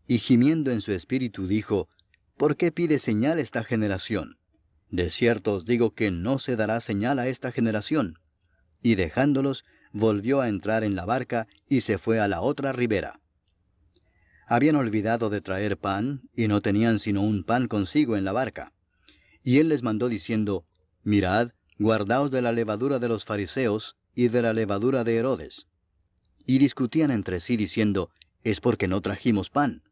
Y gimiendo en su espíritu dijo, «¿Por qué pide señal esta generación? De cierto os digo que no se dará señal a esta generación». Y dejándolos, volvió a entrar en la barca y se fue a la otra ribera. Habían olvidado de traer pan, y no tenían sino un pan consigo en la barca. Y él les mandó diciendo, «Mirad, guardaos de la levadura de los fariseos y de la levadura de Herodes». Y discutían entre sí diciendo, «Es porque no trajimos pan».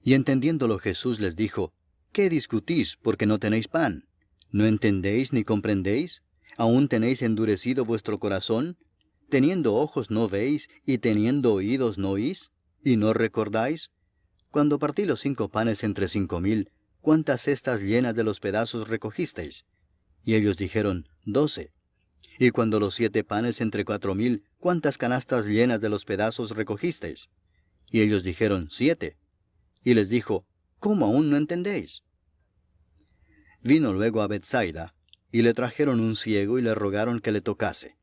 Y entendiéndolo Jesús les dijo, «¿Qué discutís porque no tenéis pan? ¿No entendéis ni comprendéis? ¿Aún tenéis endurecido vuestro corazón? ¿Teniendo ojos no veis, y teniendo oídos no oís? ¿Y no recordáis? Cuando partí los 5 panes entre 5,000, ¿cuántas cestas llenas de los pedazos recogisteis? Y ellos dijeron, 12. Y cuando los 7 panes entre 4,000, ¿cuántas canastas llenas de los pedazos recogisteis? Y ellos dijeron, 7. Y les dijo, ¿cómo aún no entendéis? Vino luego a Bethsaida, y le trajeron un ciego y le rogaron que le tocase.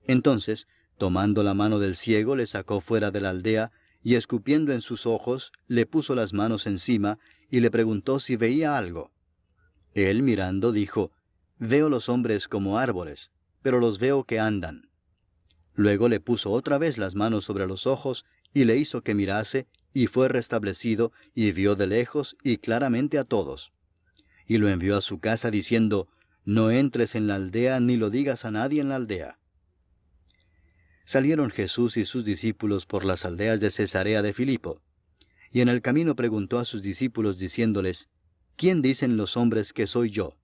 Entonces, tomando la mano del ciego, le sacó fuera de la aldea, y escupiendo en sus ojos, le puso las manos encima, y le preguntó si veía algo. Él, mirando, dijo, «Veo los hombres como árboles, pero los veo que andan». Luego le puso otra vez las manos sobre los ojos, y le hizo que mirase, y fue restablecido, y vio de lejos y claramente a todos. Y lo envió a su casa diciendo, «No entres en la aldea, ni lo digas a nadie en la aldea». Salieron Jesús y sus discípulos por las aldeas de Cesarea de Filipo. Y en el camino preguntó a sus discípulos diciéndoles, «¿Quién dicen los hombres que soy yo?»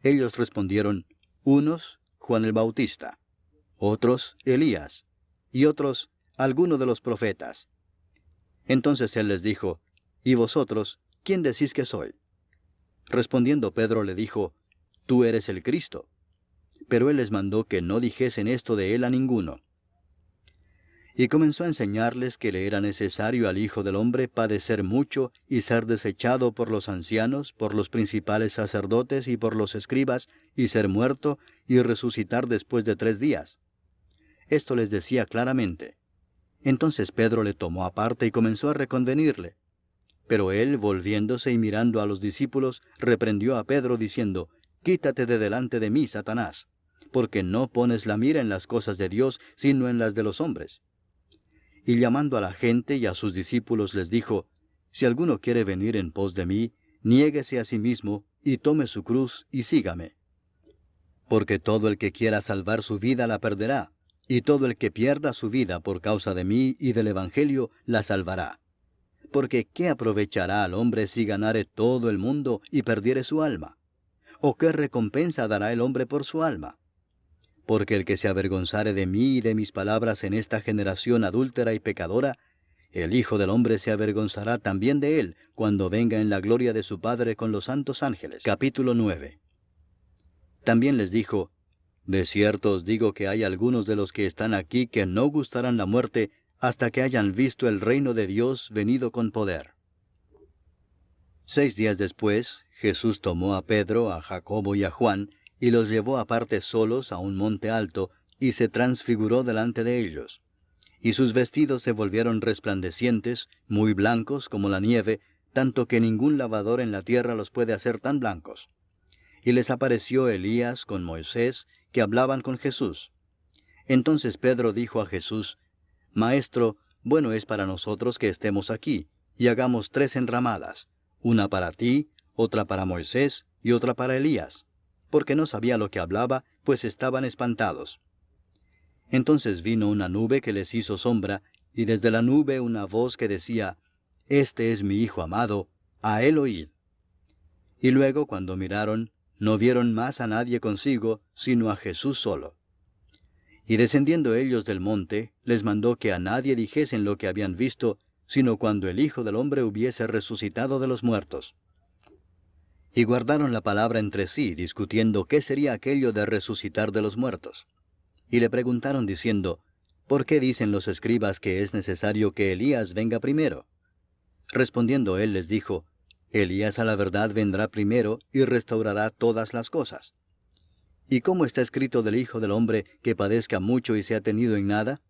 Ellos respondieron, «Unos, Juan el Bautista; otros, Elías; y otros, alguno de los profetas». Entonces él les dijo, «¿Y vosotros, quién decís que soy?» Respondiendo Pedro le dijo, «Tú eres el Cristo». Pero él les mandó que no dijesen esto de él a ninguno. Y comenzó a enseñarles que le era necesario al Hijo del Hombre padecer mucho y ser desechado por los ancianos, por los principales sacerdotes y por los escribas, y ser muerto y resucitar después de 3 días. Esto les decía claramente. Entonces Pedro le tomó aparte y comenzó a reconvenirle. Pero él, volviéndose y mirando a los discípulos, reprendió a Pedro diciendo, «Quítate de delante de mí, Satanás, porque no pones la mira en las cosas de Dios, sino en las de los hombres». Y llamando a la gente y a sus discípulos les dijo, «Si alguno quiere venir en pos de mí, niéguese a sí mismo, y tome su cruz, y sígame. Porque todo el que quiera salvar su vida la perderá, y todo el que pierda su vida por causa de mí y del Evangelio la salvará. Porque ¿qué aprovechará al hombre si ganare todo el mundo y perdiere su alma? ¿O qué recompensa dará el hombre por su alma? Porque el que se avergonzare de mí y de mis palabras en esta generación adúltera y pecadora, el Hijo del Hombre se avergonzará también de él, cuando venga en la gloria de su Padre con los santos ángeles». Capítulo 9. También les dijo, «De cierto os digo que hay algunos de los que están aquí que no gustarán la muerte hasta que hayan visto el reino de Dios venido con poder». 6 días después, Jesús tomó a Pedro, a Jacobo y a Juan, y los llevó aparte solos a un monte alto, y se transfiguró delante de ellos. Y sus vestidos se volvieron resplandecientes, muy blancos como la nieve, tanto que ningún lavador en la tierra los puede hacer tan blancos. Y les apareció Elías con Moisés, que hablaban con Jesús. Entonces Pedro dijo a Jesús: Maestro, bueno es para nosotros que estemos aquí, y hagamos 3 enramadas, una para ti, otra para Moisés, y otra para Elías, porque no sabía lo que hablaba, pues estaban espantados. Entonces vino una nube que les hizo sombra, y desde la nube una voz que decía: Este es mi Hijo amado, a él oíd. Y luego, cuando miraron, no vieron más a nadie consigo, sino a Jesús solo. Y descendiendo ellos del monte, les mandó que a nadie dijesen lo que habían visto, sino cuando el Hijo del Hombre hubiese resucitado de los muertos. Y guardaron la palabra entre sí, discutiendo qué sería aquello de resucitar de los muertos. Y le preguntaron diciendo: ¿Por qué dicen los escribas que es necesario que Elías venga primero? Respondiendo él les dijo: Elías a la verdad vendrá primero y restaurará todas las cosas. ¿Y cómo está escrito del Hijo del Hombre que padezca mucho y sea tenido en nada?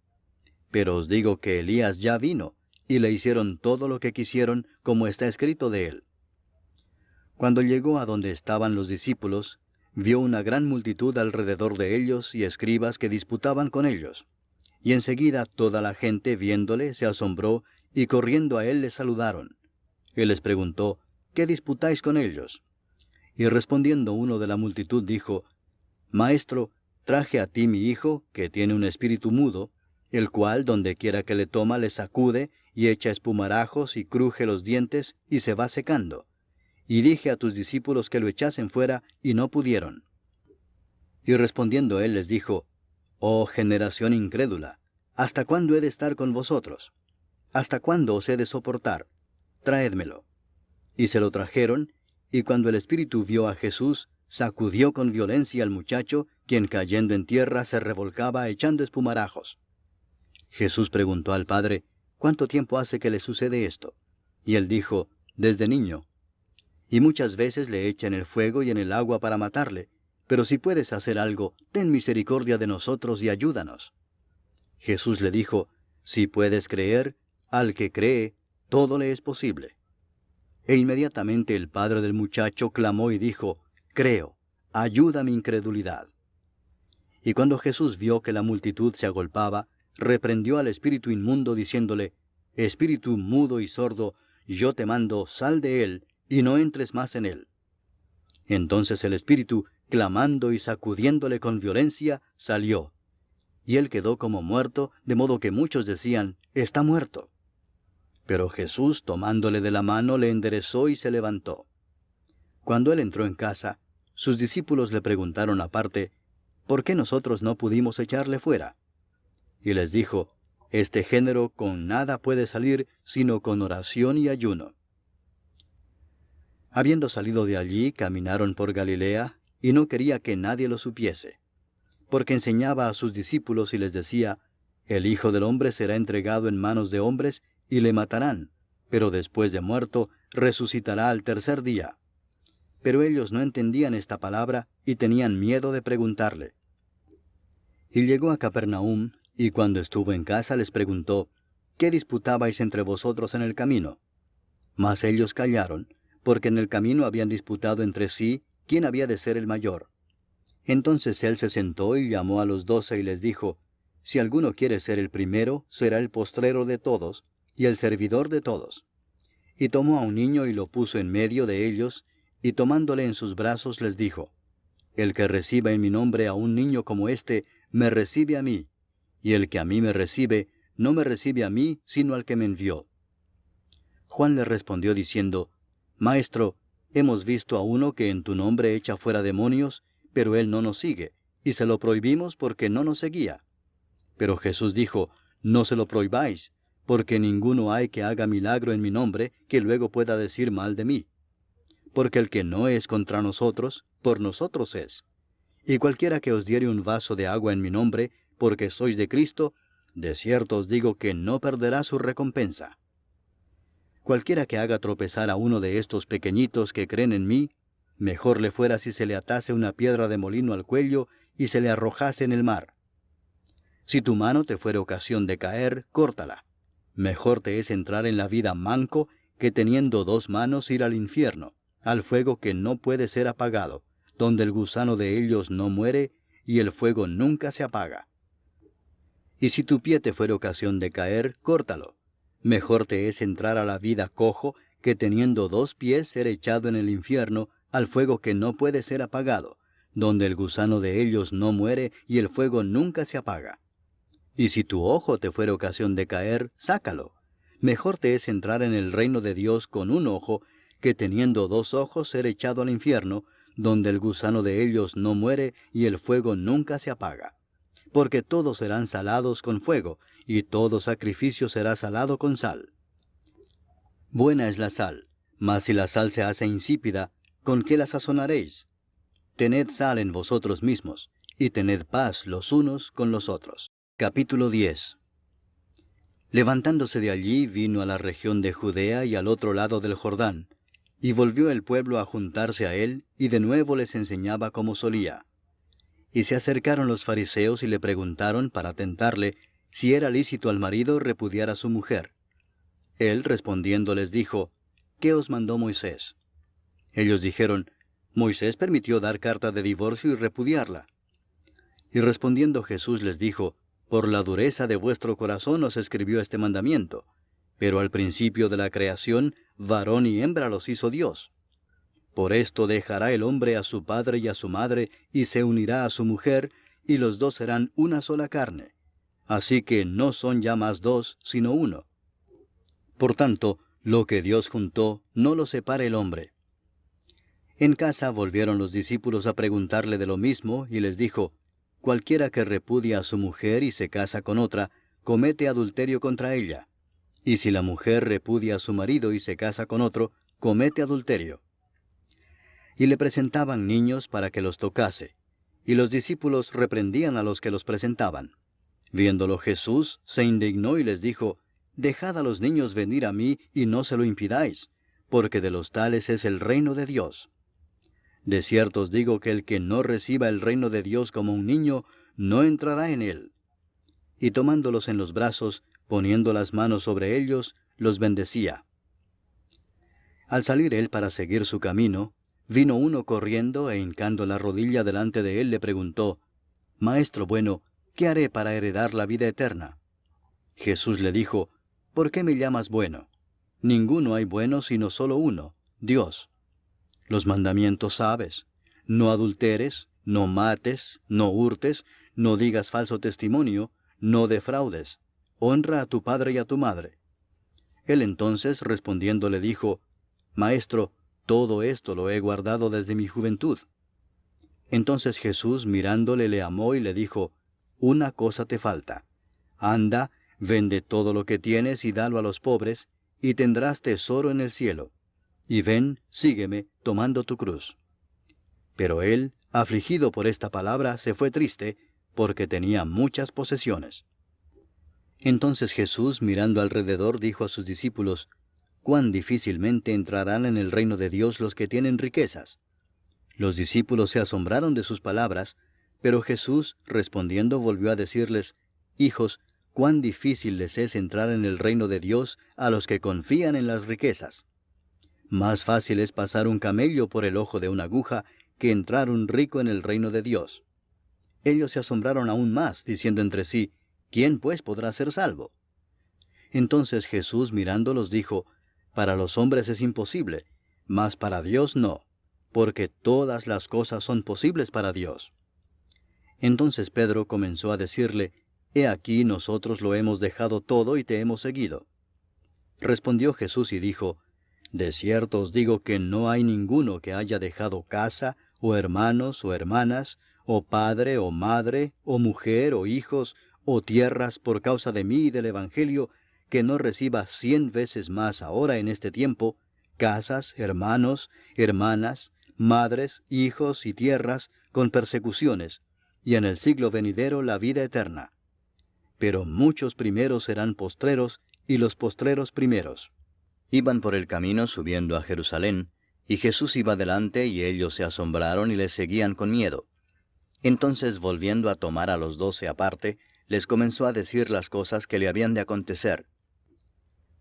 Pero os digo que Elías ya vino, y le hicieron todo lo que quisieron, como está escrito de él. Cuando llegó a donde estaban los discípulos, vio una gran multitud alrededor de ellos y escribas que disputaban con ellos. Y enseguida toda la gente, viéndole, se asombró, y corriendo a él le saludaron. Él les preguntó: ¿Qué disputáis con ellos? Y respondiendo uno de la multitud dijo: Maestro, traje a ti mi hijo, que tiene un espíritu mudo, el cual donde quiera que le toma le sacude, y echa espumarajos, y cruje los dientes, y se va secando. Y dije a tus discípulos que lo echasen fuera, y no pudieron. Y respondiendo él les dijo: Oh generación incrédula, ¿hasta cuándo he de estar con vosotros? ¿Hasta cuándo os he de soportar? Traédmelo. Y se lo trajeron, y cuando el espíritu vio a Jesús, sacudió con violencia al muchacho, quien cayendo en tierra se revolcaba echando espumarajos. Jesús preguntó al padre: ¿Cuánto tiempo hace que le sucede esto? Y él dijo: Desde niño. Y muchas veces le echa en el fuego y en el agua para matarle, pero si puedes hacer algo, ten misericordia de nosotros y ayúdanos. Jesús le dijo: Si puedes creer, al que cree, todo le es posible. E inmediatamente el padre del muchacho clamó y dijo: Creo, ayuda mi incredulidad. Y cuando Jesús vio que la multitud se agolpaba, reprendió al espíritu inmundo, diciéndole: Espíritu mudo y sordo, yo te mando, sal de él, y no entres más en él. Entonces el espíritu, clamando y sacudiéndole con violencia, salió. Y él quedó como muerto, de modo que muchos decían: Está muerto. Pero Jesús, tomándole de la mano, le enderezó y se levantó. Cuando él entró en casa, sus discípulos le preguntaron aparte: ¿Por qué nosotros no pudimos echarle fuera? Y les dijo: Este género con nada puede salir, sino con oración y ayuno. Habiendo salido de allí, caminaron por Galilea, y no quería que nadie lo supiese, porque enseñaba a sus discípulos y les decía: El Hijo del Hombre será entregado en manos de hombres, y le matarán, pero después de muerto, resucitará al tercer día. Pero ellos no entendían esta palabra, y tenían miedo de preguntarle. Y llegó a Capernaum, y cuando estuvo en casa les preguntó: ¿Qué disputabais entre vosotros en el camino? Mas ellos callaron, porque en el camino habían disputado entre sí quién había de ser el mayor. Entonces él se sentó y llamó a los 12 y les dijo: Si alguno quiere ser el primero, será el postrero de todos, y el servidor de todos. Y tomó a un niño y lo puso en medio de ellos, y tomándole en sus brazos les dijo: El que reciba en mi nombre a un niño como este, me recibe a mí, y el que a mí me recibe, no me recibe a mí, sino al que me envió. Juan le respondió diciendo: Maestro, hemos visto a uno que en tu nombre echa fuera demonios, pero él no nos sigue, y se lo prohibimos porque no nos seguía. Pero Jesús dijo: No se lo prohibáis, porque ninguno hay que haga milagro en mi nombre, que luego pueda decir mal de mí. Porque el que no es contra nosotros, por nosotros es. Y cualquiera que os diere un vaso de agua en mi nombre, porque sois de Cristo, de cierto os digo que no perderá su recompensa. Cualquiera que haga tropezar a uno de estos pequeñitos que creen en mí, mejor le fuera si se le atase una piedra de molino al cuello y se le arrojase en el mar. Si tu mano te fuere ocasión de caer, córtala. Mejor te es entrar en la vida manco que teniendo 2 manos ir al infierno, al fuego que no puede ser apagado, donde el gusano de ellos no muere, y el fuego nunca se apaga. Y si tu pie te fuere ocasión de caer, córtalo. Mejor te es entrar a la vida cojo, que teniendo 2 pies ser echado en el infierno, al fuego que no puede ser apagado, donde el gusano de ellos no muere, y el fuego nunca se apaga. Y si tu ojo te fuere ocasión de caer, sácalo. Mejor te es entrar en el reino de Dios con un ojo, que teniendo 2 ojos ser echado al infierno, donde el gusano de ellos no muere, y el fuego nunca se apaga. Porque todos serán salados con fuego, y todo sacrificio será salado con sal. Buena es la sal, mas si la sal se hace insípida, ¿con qué la sazonaréis? Tened sal en vosotros mismos, y tened paz los unos con los otros. Capítulo 10. Levantándose de allí, vino a la región de Judea y al otro lado del Jordán, y volvió el pueblo a juntarse a él, y de nuevo les enseñaba como solía. Y se acercaron los fariseos y le preguntaron para tentarle si era lícito al marido repudiar a su mujer. Él respondiendo les dijo, ¿qué os mandó Moisés? Ellos dijeron, Moisés permitió dar carta de divorcio y repudiarla. Y respondiendo Jesús les dijo, por la dureza de vuestro corazón os escribió este mandamiento, pero al principio de la creación, varón y hembra los hizo Dios. Por esto dejará el hombre a su padre y a su madre, y se unirá a su mujer, y los 2 serán una sola carne. Así que no son ya más 2, sino uno. Por tanto, lo que Dios juntó, no lo separe el hombre. En casa volvieron los discípulos a preguntarle de lo mismo, y les dijo, cualquiera que repudia a su mujer y se casa con otra, comete adulterio contra ella. Y si la mujer repudia a su marido y se casa con otro, comete adulterio. Y le presentaban niños para que los tocase, y los discípulos reprendían a los que los presentaban. Viéndolo Jesús, se indignó y les dijo, dejad a los niños venir a mí y no se lo impidáis, porque de los tales es el reino de Dios. De cierto os digo que el que no reciba el reino de Dios como un niño, no entrará en él. Y tomándolos en los brazos, poniendo las manos sobre ellos, los bendecía. Al salir él para seguir su camino, vino uno corriendo e hincando la rodilla delante de él le preguntó, Maestro bueno, ¿qué haré para heredar la vida eterna? Jesús le dijo, ¿por qué me llamas bueno? Ninguno hay bueno sino solo uno, Dios. Los mandamientos sabes, no adulteres, no mates, no hurtes, no digas falso testimonio, no defraudes, honra a tu padre y a tu madre. Él entonces respondiendo le dijo, Maestro, todo esto lo he guardado desde mi juventud. Entonces Jesús mirándole le amó y le dijo, una cosa te falta. Anda, vende todo lo que tienes y dalo a los pobres, y tendrás tesoro en el cielo. Y ven, sígueme, tomando tu cruz. Pero él, afligido por esta palabra, se fue triste, porque tenía muchas posesiones. Entonces Jesús, mirando alrededor, dijo a sus discípulos, cuán difícilmente entrarán en el reino de Dios los que tienen riquezas. Los discípulos se asombraron de sus palabras, pero Jesús, respondiendo, volvió a decirles, hijos, cuán difícil les es entrar en el reino de Dios a los que confían en las riquezas. Más fácil es pasar un camello por el ojo de una aguja que entrar un rico en el reino de Dios. Ellos se asombraron aún más, diciendo entre sí, ¿quién pues podrá ser salvo? Entonces Jesús mirándolos dijo, para los hombres es imposible, mas para Dios no, porque todas las cosas son posibles para Dios. Entonces Pedro comenzó a decirle, He aquí nosotros lo hemos dejado todo y te hemos seguido. Respondió Jesús y dijo, de cierto os digo que no hay ninguno que haya dejado casa, o hermanos, o hermanas, o padre, o madre, o mujer, o hijos, o tierras por causa de mí y del Evangelio, que no reciba 100 veces más ahora en este tiempo, casas, hermanos, hermanas, madres, hijos y tierras, con persecuciones, y en el siglo venidero la vida eterna. Pero muchos primeros serán postreros, y los postreros primeros. Iban por el camino subiendo a Jerusalén, y Jesús iba delante, y ellos se asombraron y le seguían con miedo. Entonces, volviendo a tomar a los 12 aparte, les comenzó a decir las cosas que le habían de acontecer.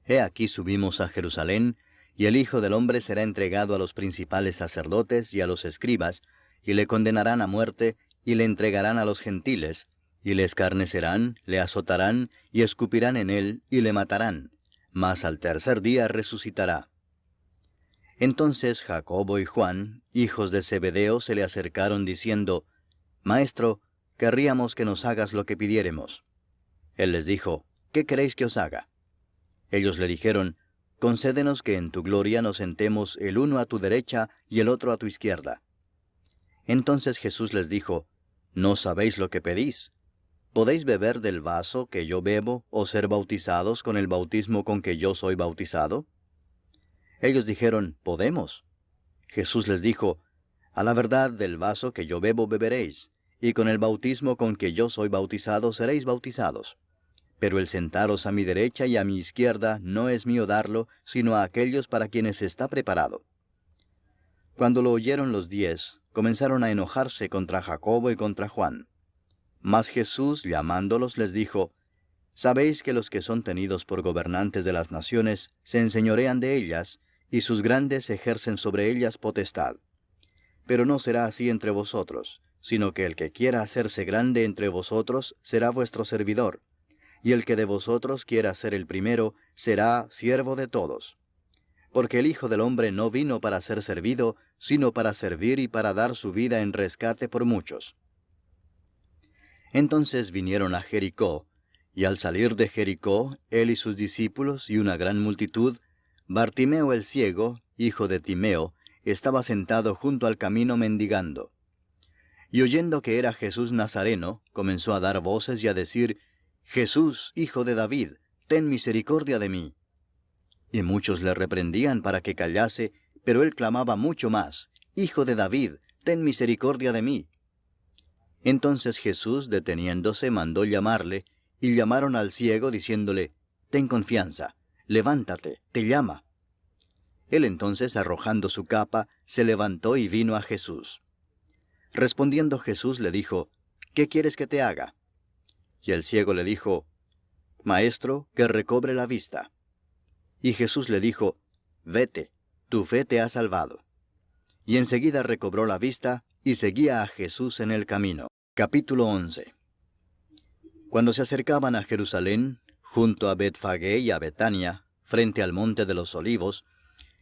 He aquí subimos a Jerusalén, Y el Hijo del Hombre será entregado a los principales sacerdotes y a los escribas, y le condenarán a muerte, y le entregarán a los gentiles, y le escarnecerán, le azotarán, y escupirán en él, y le matarán. Mas al tercer día resucitará. Entonces Jacobo y Juan, hijos de Zebedeo, se le acercaron diciendo, Maestro, querríamos que nos hagas lo que pidiéremos. Él les dijo, ¿qué queréis que os haga? Ellos le dijeron, Concédenos que en tu gloria nos sentemos el uno a tu derecha y el otro a tu izquierda. Entonces Jesús les dijo, ¿no sabéis lo que pedís? ¿Podéis beber del vaso que yo bebo o ser bautizados con el bautismo con que yo soy bautizado? Ellos dijeron, Podemos. Jesús les dijo, A la verdad del vaso que yo bebo beberéis, y con el bautismo con que yo soy bautizado seréis bautizados. Pero el sentaros a mi derecha y a mi izquierda no es mío darlo, sino a aquellos para quienes está preparado. Cuando lo oyeron los 10, comenzaron a enojarse contra Jacobo y contra Juan. Mas Jesús, llamándolos, les dijo, Sabéis que los que son tenidos por gobernantes de las naciones se enseñorean de ellas, y sus grandes ejercen sobre ellas potestad. Pero no será así entre vosotros, sino que el que quiera hacerse grande entre vosotros será vuestro servidor, y el que de vosotros quiera ser el primero será siervo de todos. Porque el Hijo del Hombre no vino para ser servido, sino para servir y para dar su vida en rescate por muchos. Entonces vinieron a Jericó, y al salir de Jericó, él y sus discípulos y una gran multitud, Bartimeo el ciego, hijo de Timeo, estaba sentado junto al camino mendigando. Y oyendo que era Jesús Nazareno, comenzó a dar voces y a decir, Jesús, hijo de David, ten misericordia de mí. Y muchos le reprendían para que callase, pero él clamaba mucho más, Hijo de David, ten misericordia de mí. Entonces Jesús, deteniéndose, mandó llamarle, y llamaron al ciego, diciéndole, Ten confianza, levántate, te llama. Él entonces, arrojando su capa, se levantó y vino a Jesús. Respondiendo Jesús le dijo, ¿qué quieres que te haga? Y el ciego le dijo, Maestro, que recobre la vista. Y Jesús le dijo, Vete, tu fe te ha salvado. Y enseguida recobró la vista, y seguía a Jesús en el camino. Capítulo 11. Cuando se acercaban a Jerusalén, junto a Betfagé y a Betania, frente al monte de los Olivos,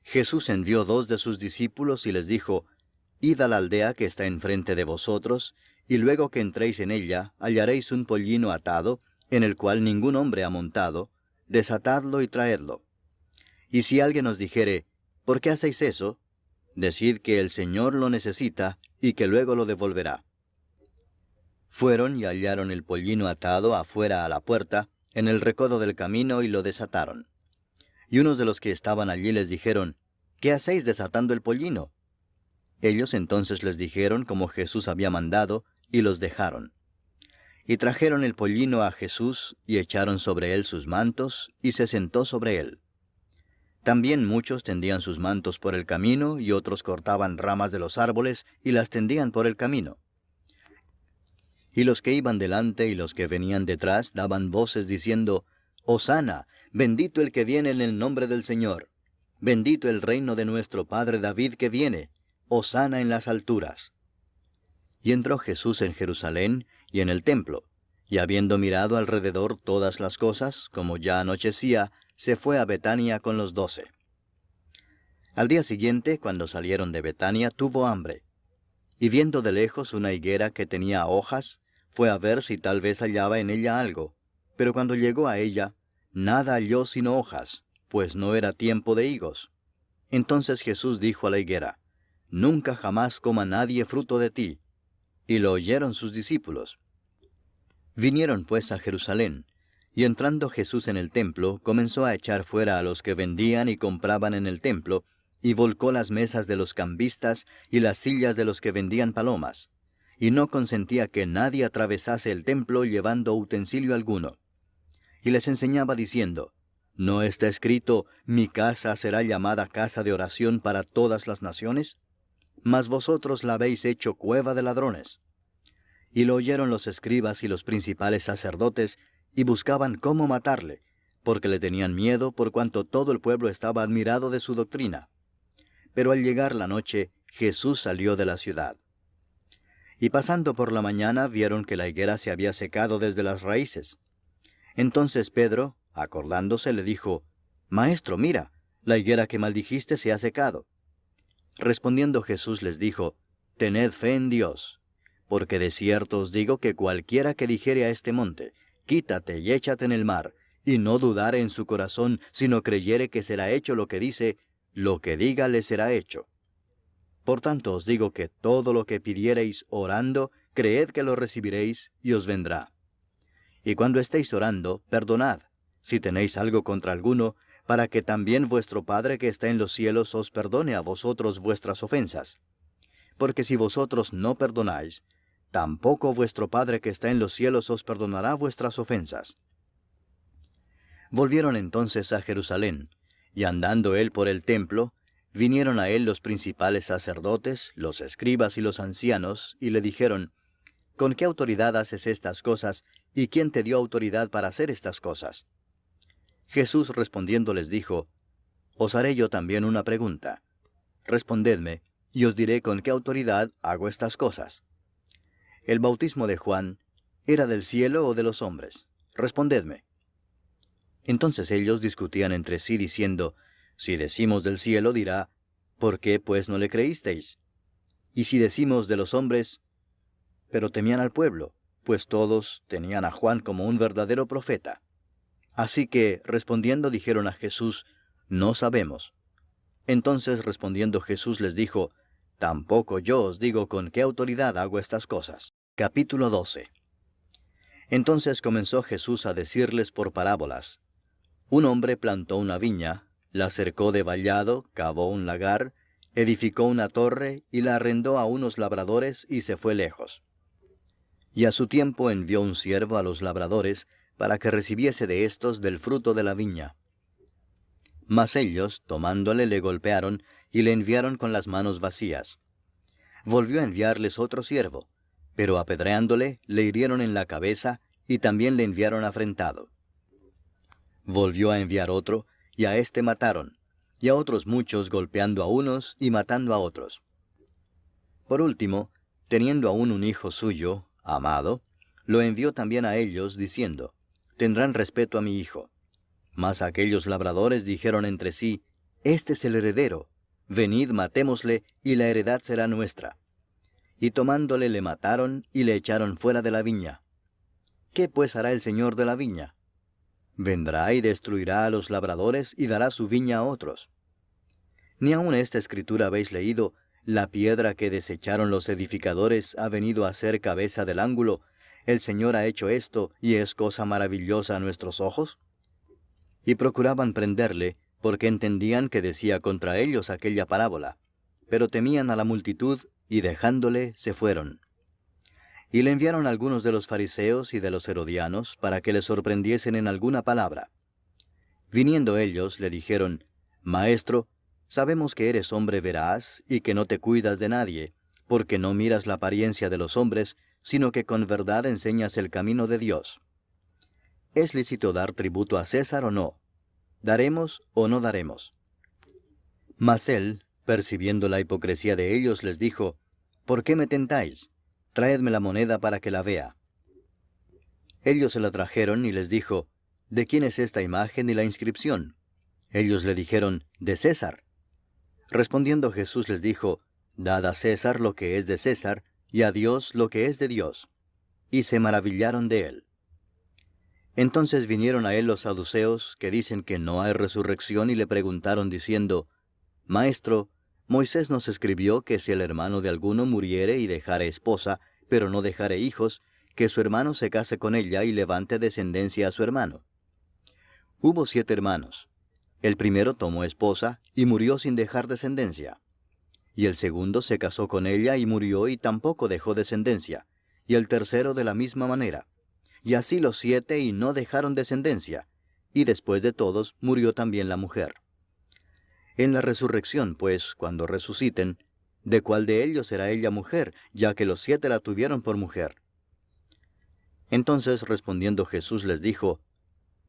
Jesús envió 2 de sus discípulos y les dijo, Id a la aldea que está enfrente de vosotros, y luego que entréis en ella, hallaréis un pollino atado, en el cual ningún hombre ha montado, desatadlo y traedlo. Y si alguien os dijere, ¿por qué hacéis eso? Decid que el Señor lo necesita, y que luego lo devolverá. Fueron y hallaron el pollino atado afuera a la puerta, en el recodo del camino, y lo desataron. Y unos de los que estaban allí les dijeron, ¿qué hacéis desatando el pollino? Ellos entonces les dijeron como Jesús había mandado, y los dejaron. Y trajeron el pollino a Jesús, y echaron sobre él sus mantos, y se sentó sobre él. También muchos tendían sus mantos por el camino, y otros cortaban ramas de los árboles, y las tendían por el camino. Y los que iban delante y los que venían detrás daban voces diciendo, Hosana, bendito el que viene en el nombre del Señor. Bendito el reino de nuestro padre David que viene. Hosana en las alturas. Y entró Jesús en Jerusalén y en el templo, y habiendo mirado alrededor todas las cosas, como ya anochecía, se fue a Betania con los 12. Al día siguiente, cuando salieron de Betania, tuvo hambre. Y viendo de lejos una higuera que tenía hojas, fue a ver si tal vez hallaba en ella algo. Pero cuando llegó a ella, nada halló sino hojas, pues no era tiempo de higos. Entonces Jesús dijo a la higuera, Nunca jamás coma nadie fruto de ti. Y lo oyeron sus discípulos. Vinieron pues a Jerusalén, y entrando Jesús en el templo, comenzó a echar fuera a los que vendían y compraban en el templo, y volcó las mesas de los cambistas y las sillas de los que vendían palomas, y no consentía que nadie atravesase el templo llevando utensilio alguno. Y les enseñaba diciendo, ¿no está escrito, mi casa será llamada casa de oración para todas las naciones? Mas vosotros la habéis hecho cueva de ladrones. Y lo oyeron los escribas y los principales sacerdotes, y buscaban cómo matarle, porque le tenían miedo por cuanto todo el pueblo estaba admirado de su doctrina. Pero al llegar la noche, Jesús salió de la ciudad. Y pasando por la mañana vieron que la higuera se había secado desde las raíces. Entonces Pedro, acordándose, le dijo, Maestro, mira, la higuera que maldijiste se ha secado. Respondiendo Jesús les dijo, Tened fe en Dios, porque de cierto os digo que cualquiera que dijere a este monte, Quítate y échate en el mar, y no dudare en su corazón, sino creyere que será hecho lo que dice, lo que diga le será hecho. Por tanto os digo que todo lo que pidiereis orando, creed que lo recibiréis, y os vendrá. Y cuando estéis orando, perdonad, si tenéis algo contra alguno, para que también vuestro Padre que está en los cielos os perdone a vosotros vuestras ofensas. Porque si vosotros no perdonáis, tampoco vuestro Padre que está en los cielos os perdonará vuestras ofensas. Volvieron entonces a Jerusalén, y andando él por el templo, vinieron a él los principales sacerdotes, los escribas y los ancianos, y le dijeron, ¿Con qué autoridad haces estas cosas, y quién te dio autoridad para hacer estas cosas? Jesús respondiendo les dijo, Os haré yo también una pregunta. Respondedme, y os diré con qué autoridad hago estas cosas. ¿El bautismo de Juan era del cielo o de los hombres? Respondedme. Entonces ellos discutían entre sí diciendo, Si decimos del cielo, dirá, ¿por qué pues no le creísteis? Y si decimos de los hombres, pero temían al pueblo, pues todos tenían a Juan como un verdadero profeta. Así que, respondiendo, dijeron a Jesús, No sabemos. Entonces respondiendo Jesús les dijo, Tampoco yo os digo con qué autoridad hago estas cosas. Capítulo 12. Entonces comenzó Jesús a decirles por parábolas. Un hombre plantó una viña, la cercó de vallado, cavó un lagar, edificó una torre y la arrendó a unos labradores y se fue lejos. Y a su tiempo envió un siervo a los labradores para que recibiese de éstos del fruto de la viña. Mas ellos, tomándole, le golpearon y le enviaron con las manos vacías. Volvió a enviarles otro siervo, pero apedreándole, le hirieron en la cabeza y también le enviaron afrentado. Volvió a enviar otro, y a éste mataron, y a otros muchos golpeando a unos y matando a otros. Por último, teniendo aún un hijo suyo, amado, lo envió también a ellos, diciendo, Tendrán respeto a mi hijo. Mas aquellos labradores dijeron entre sí, Este es el heredero, venid matémosle, y la heredad será nuestra. Y tomándole le mataron, y le echaron fuera de la viña. ¿Qué pues hará el señor de la viña? Vendrá y destruirá a los labradores, y dará su viña a otros. Ni aun esta escritura habéis leído, la piedra que desecharon los edificadores ha venido a ser cabeza del ángulo, el Señor ha hecho esto, y es cosa maravillosa a nuestros ojos. Y procuraban prenderle, porque entendían que decía contra ellos aquella parábola, pero temían a la multitud, y dejándole, se fueron. Y le enviaron algunos de los fariseos y de los herodianos, para que le sorprendiesen en alguna palabra. Viniendo ellos, le dijeron, Maestro, sabemos que eres hombre veraz, y que no te cuidas de nadie, porque no miras la apariencia de los hombres, sino que con verdad enseñas el camino de Dios. ¿Es lícito dar tributo a César o no? ¿Daremos o no daremos? Mas él, percibiendo la hipocresía de ellos, les dijo, ¿Por qué me tentáis? Traedme la moneda para que la vea. Ellos se la trajeron y les dijo, ¿De quién es esta imagen y la inscripción? Ellos le dijeron, de César. Respondiendo Jesús les dijo, Dad a César lo que es de César, y a Dios lo que es de Dios. Y se maravillaron de él. Entonces vinieron a él los saduceos, que dicen que no hay resurrección, y le preguntaron diciendo, Maestro, Moisés nos escribió que si el hermano de alguno muriere y dejare esposa, pero no dejare hijos, que su hermano se case con ella y levante descendencia a su hermano. Hubo 7 hermanos. El primero tomó esposa y murió sin dejar descendencia. Y el segundo se casó con ella y murió y tampoco dejó descendencia. Y el tercero de la misma manera. Y así los 7 y no dejaron descendencia. Y después de todos murió también la mujer. En la resurrección, pues, cuando resuciten, ¿de cuál de ellos será ella mujer, ya que los 7 la tuvieron por mujer? Entonces respondiendo Jesús les dijo,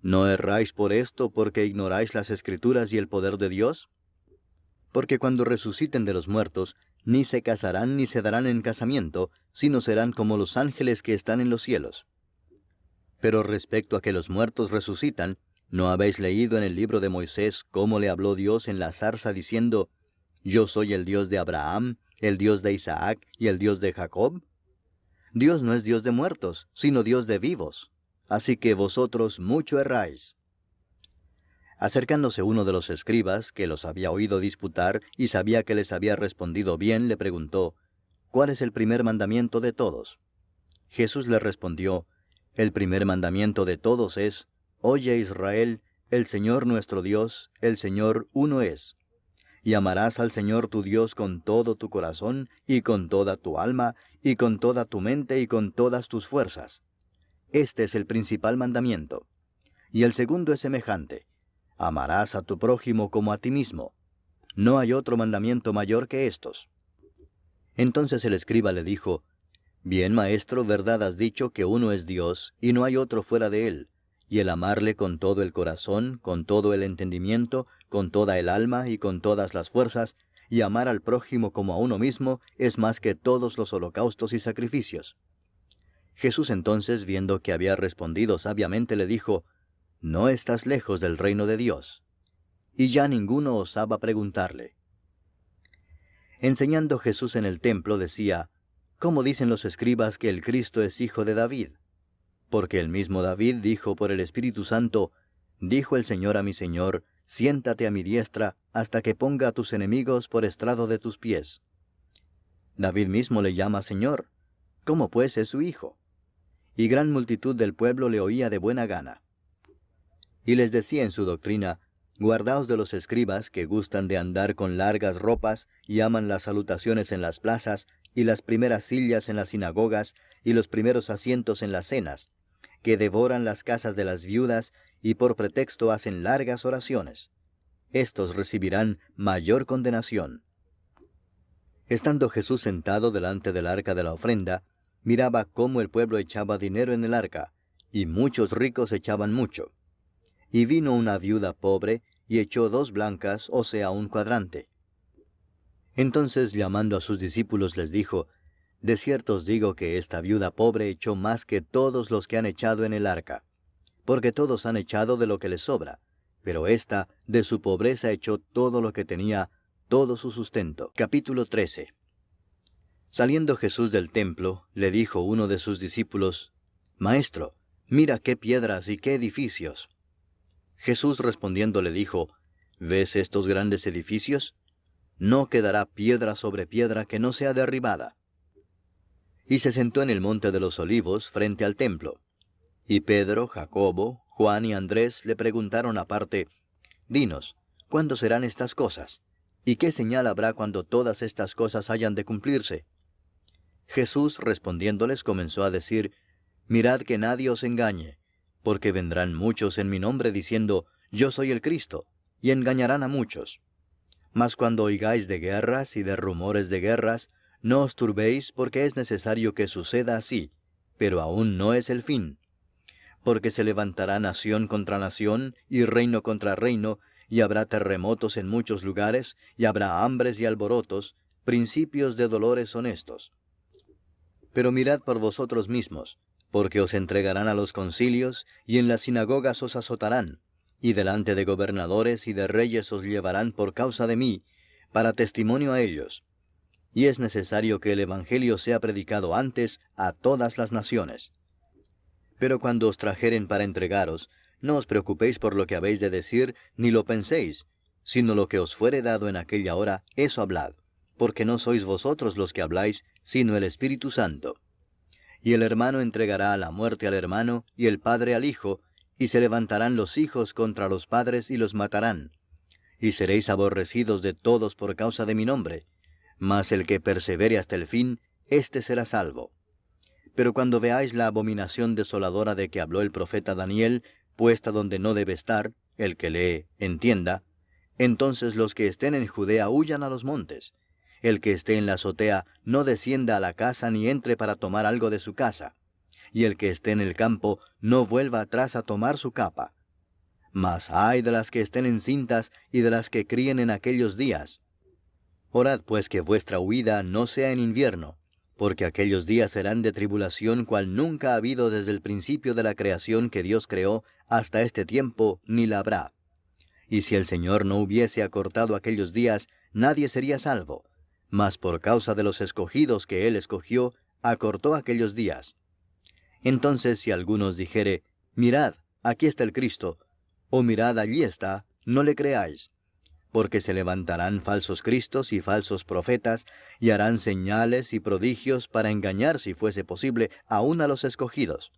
¿No erráis por esto porque ignoráis las Escrituras y el poder de Dios? Porque cuando resuciten de los muertos, ni se casarán ni se darán en casamiento, sino serán como los ángeles que están en los cielos. Pero respecto a que los muertos resucitan, ¿no habéis leído en el libro de Moisés cómo le habló Dios en la zarza diciendo, Yo soy el Dios de Abraham, el Dios de Isaac y el Dios de Jacob? Dios no es Dios de muertos, sino Dios de vivos. Así que vosotros mucho erráis. Acercándose uno de los escribas, que los había oído disputar y sabía que les había respondido bien, le preguntó, ¿Cuál es el primer mandamiento de todos? Jesús le respondió, El primer mandamiento de todos es, Oye Israel, el Señor nuestro Dios, el Señor uno es. Y amarás al Señor tu Dios con todo tu corazón, y con toda tu alma, y con toda tu mente, y con todas tus fuerzas. Este es el principal mandamiento. Y el segundo es semejante. Amarás a tu prójimo como a ti mismo. No hay otro mandamiento mayor que estos. Entonces el escriba le dijo, Bien, maestro, verdad has dicho que uno es Dios, y no hay otro fuera de él, y el amarle con todo el corazón, con todo el entendimiento, con toda el alma y con todas las fuerzas, y amar al prójimo como a uno mismo, es más que todos los holocaustos y sacrificios. Jesús entonces, viendo que había respondido sabiamente, le dijo, No estás lejos del reino de Dios. Y ya ninguno osaba preguntarle. Enseñando Jesús en el templo decía, ¿Cómo dicen los escribas que el Cristo es hijo de David? Porque el mismo David dijo por el Espíritu Santo, Dijo el Señor a mi Señor, Siéntate a mi diestra, hasta que ponga a tus enemigos por estrado de tus pies. David mismo le llama Señor. ¿Cómo pues es su hijo? Y gran multitud del pueblo le oía de buena gana. Y les decía en su doctrina, Guardaos de los escribas que gustan de andar con largas ropas y aman las salutaciones en las plazas, y las primeras sillas en las sinagogas, y los primeros asientos en las cenas, que devoran las casas de las viudas, y por pretexto hacen largas oraciones. Estos recibirán mayor condenación. Estando Jesús sentado delante del arca de la ofrenda, miraba cómo el pueblo echaba dinero en el arca, y muchos ricos echaban mucho. Y vino una viuda pobre, y echó 2 blancas, o sea, un cuadrante. Entonces, llamando a sus discípulos, les dijo, De cierto os digo que esta viuda pobre echó más que todos los que han echado en el arca, porque todos han echado de lo que les sobra, pero ésta de su pobreza echó todo lo que tenía, todo su sustento. Capítulo 13. Saliendo Jesús del templo, le dijo uno de sus discípulos, Maestro, mira qué piedras y qué edificios. Jesús respondiendo le dijo, ¿Ves estos grandes edificios? No quedará piedra sobre piedra que no sea derribada. Y se sentó en el monte de los olivos frente al templo. Y Pedro, Jacobo, Juan y Andrés le preguntaron aparte, Dinos, ¿cuándo serán estas cosas? ¿Y qué señal habrá cuando todas estas cosas hayan de cumplirse? Jesús respondiéndoles comenzó a decir, Mirad que nadie os engañe, porque vendrán muchos en mi nombre diciendo, Yo soy el Cristo, y engañarán a muchos. Mas cuando oigáis de guerras y de rumores de guerras, no os turbéis, porque es necesario que suceda así, pero aún no es el fin. Porque se levantará nación contra nación, y reino contra reino, y habrá terremotos en muchos lugares, y habrá hambres y alborotos, principios de dolores son estos. Pero mirad por vosotros mismos, porque os entregarán a los concilios, y en las sinagogas os azotarán, y delante de gobernadores y de reyes os llevarán por causa de mí, para testimonio a ellos. Y es necesario que el Evangelio sea predicado antes a todas las naciones. Pero cuando os trajeren para entregaros, no os preocupéis por lo que habéis de decir, ni lo penséis, sino lo que os fuere dado en aquella hora, eso hablad, porque no sois vosotros los que habláis, sino el Espíritu Santo. Y el hermano entregará a la muerte al hermano, y el padre al hijo, y se levantarán los hijos contra los padres y los matarán. Y seréis aborrecidos de todos por causa de mi nombre, mas el que persevere hasta el fin, éste será salvo. Pero cuando veáis la abominación desoladora de que habló el profeta Daniel, puesta donde no debe estar, el que lee, entienda, entonces los que estén en Judea huyan a los montes. El que esté en la azotea no descienda a la casa ni entre para tomar algo de su casa. Y el que esté en el campo no vuelva atrás a tomar su capa. Mas ay de las que estén encintas y de las que críen en aquellos días. Orad pues que vuestra huida no sea en invierno, porque aquellos días serán de tribulación cual nunca ha habido desde el principio de la creación que Dios creó hasta este tiempo, ni la habrá. Y si el Señor no hubiese acortado aquellos días, nadie sería salvo. Mas por causa de los escogidos que Él escogió, acortó aquellos días. Entonces si algunos dijere, mirad, aquí está el Cristo, o mirad, allí está, no le creáis. Porque se levantarán falsos cristos y falsos profetas, y harán señales y prodigios para engañar, si fuese posible, aun a los escogidos.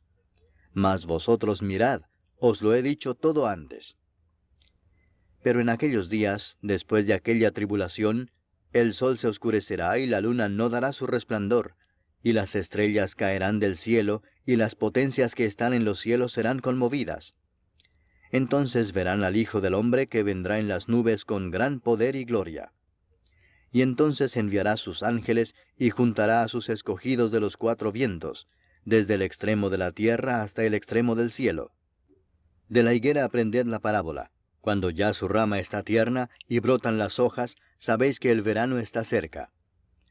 Mas vosotros mirad, os lo he dicho todo antes. Pero en aquellos días, después de aquella tribulación, el sol se oscurecerá y la luna no dará su resplandor, y las estrellas caerán del cielo, y las potencias que están en los cielos serán conmovidas. Entonces verán al Hijo del Hombre que vendrá en las nubes con gran poder y gloria. Y entonces enviará sus ángeles y juntará a sus escogidos de los cuatro vientos, desde el extremo de la tierra hasta el extremo del cielo. De la higuera aprended la parábola. Cuando ya su rama está tierna y brotan las hojas, sabéis que el verano está cerca.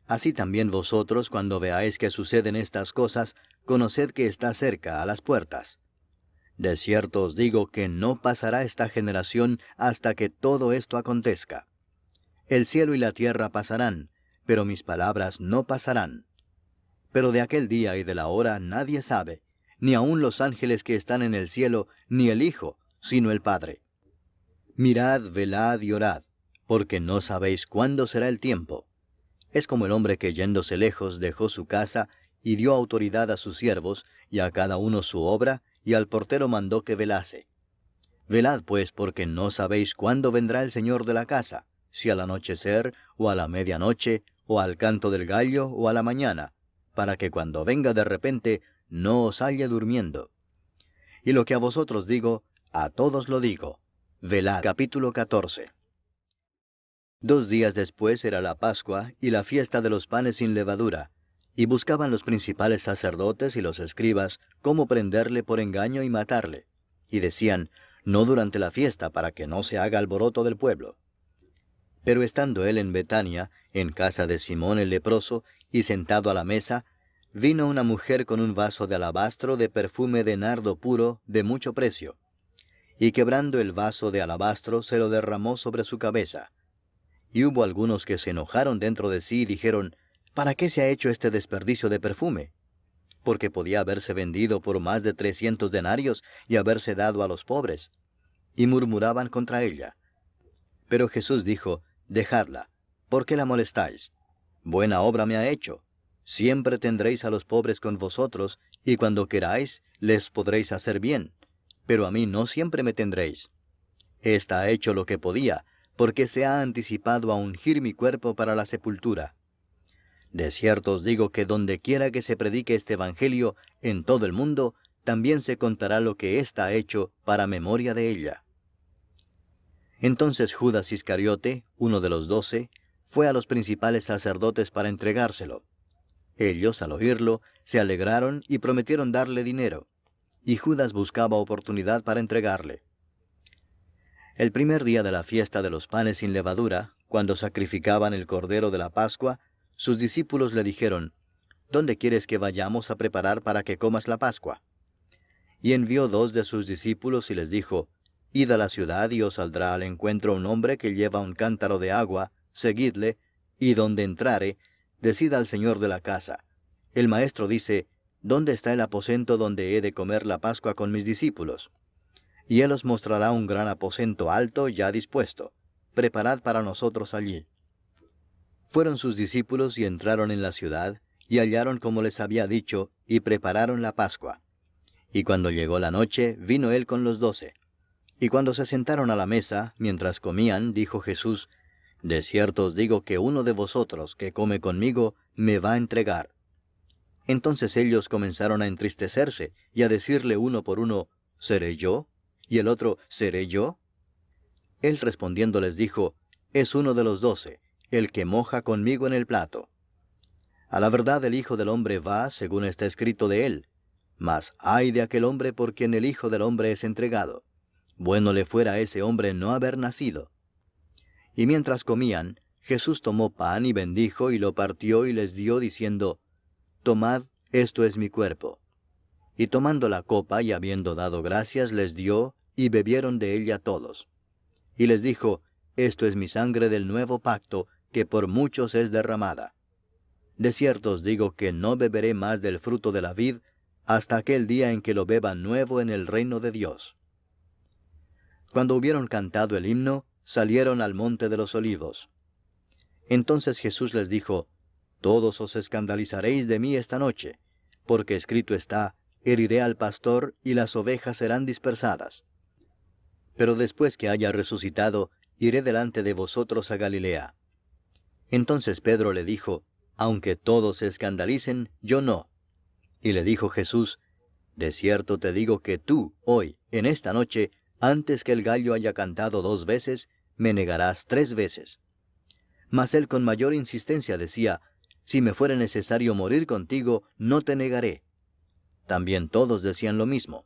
Así también vosotros, cuando veáis que suceden estas cosas, conoced que está cerca, a las puertas. De cierto os digo que no pasará esta generación hasta que todo esto acontezca. El cielo y la tierra pasarán, pero mis palabras no pasarán. Pero de aquel día y de la hora nadie sabe, ni aun los ángeles que están en el cielo, ni el Hijo, sino el Padre. Mirad, velad y orad, porque no sabéis cuándo será el tiempo. Es como el hombre que yéndose lejos dejó su casa y dio autoridad a sus siervos, y a cada uno su obra, y al portero mandó que velase. Velad pues, porque no sabéis cuándo vendrá el Señor de la casa, si al anochecer, o a la medianoche, o al canto del gallo, o a la mañana, para que cuando venga de repente no os halle durmiendo. Y lo que a vosotros digo, a todos lo digo. Velad. Capítulo 14. 2 días después era la Pascua y la fiesta de los panes sin levadura, y buscaban los principales sacerdotes y los escribas cómo prenderle por engaño y matarle. Y decían, no durante la fiesta, para que no se haga alboroto del pueblo. Pero estando él en Betania, en casa de Simón el leproso, y sentado a la mesa, vino una mujer con un vaso de alabastro de perfume de nardo puro, de mucho precio. Y quebrando el vaso de alabastro, se lo derramó sobre su cabeza. Y hubo algunos que se enojaron dentro de sí y dijeron, ¿para qué se ha hecho este desperdicio de perfume? Porque podía haberse vendido por más de 300 denarios y haberse dado a los pobres. Y murmuraban contra ella. Pero Jesús dijo, dejadla, ¿por qué la molestáis? Buena obra me ha hecho. Siempre tendréis a los pobres con vosotros, y cuando queráis, les podréis hacer bien. Pero a mí no siempre me tendréis. Esta ha hecho lo que podía, porque se ha anticipado a ungir mi cuerpo para la sepultura. De cierto os digo que donde quiera que se predique este Evangelio en todo el mundo, también se contará lo que ésta ha hecho para memoria de ella. Entonces Judas Iscariote, uno de los 12, fue a los principales sacerdotes para entregárselo. Ellos, al oírlo, se alegraron y prometieron darle dinero, y Judas buscaba oportunidad para entregarle. El primer día de la fiesta de los panes sin levadura, cuando sacrificaban el cordero de la Pascua, sus discípulos le dijeron, ¿dónde quieres que vayamos a preparar para que comas la Pascua? Y envió 2 de sus discípulos y les dijo, id a la ciudad y os saldrá al encuentro un hombre que lleva un cántaro de agua, seguidle, y donde entrare, decid al señor de la casa, el maestro dice, ¿dónde está el aposento donde he de comer la Pascua con mis discípulos? Y él os mostrará un gran aposento alto ya dispuesto. Preparad para nosotros allí. Fueron sus discípulos y entraron en la ciudad, y hallaron como les había dicho, y prepararon la Pascua. Y cuando llegó la noche, vino él con los 12. Y cuando se sentaron a la mesa, mientras comían, dijo Jesús, de cierto os digo que uno de vosotros que come conmigo, me va a entregar. Entonces ellos comenzaron a entristecerse, y a decirle uno por uno, ¿seré yo? Y el otro, ¿seré yo? Él respondiendo les dijo, es uno de los 12, el que moja conmigo en el plato. A la verdad el Hijo del Hombre va, según está escrito de él. Mas ay de aquel hombre por quien el Hijo del Hombre es entregado. bueno le fuera a ese hombre no haber nacido. Y mientras comían, Jesús tomó pan y bendijo y lo partió y les dio, diciendo, Tomad, esto es mi cuerpo. Y tomando la copa y habiendo dado gracias, les dio, y bebieron de ella todos. Y les dijo, Esto es mi sangre del nuevo pacto, que por muchos es derramada. De cierto os digo que no beberé más del fruto de la vid, hasta aquel día en que lo beba nuevo en el reino de Dios. Cuando hubieron cantado el himno, salieron al monte de los olivos. Entonces Jesús les dijo, Todos os escandalizaréis de mí esta noche, porque escrito está, heriré al pastor y las ovejas serán dispersadas. Pero después que haya resucitado, iré delante de vosotros a Galilea. Entonces Pedro le dijo, Aunque todos se escandalicen, yo no. Y le dijo Jesús, De cierto te digo que tú, hoy, en esta noche, antes que el gallo haya cantado 2 veces, me negarás 3 veces. Mas él con mayor insistencia decía, Si me fuera necesario morir contigo, no te negaré. También todos decían lo mismo.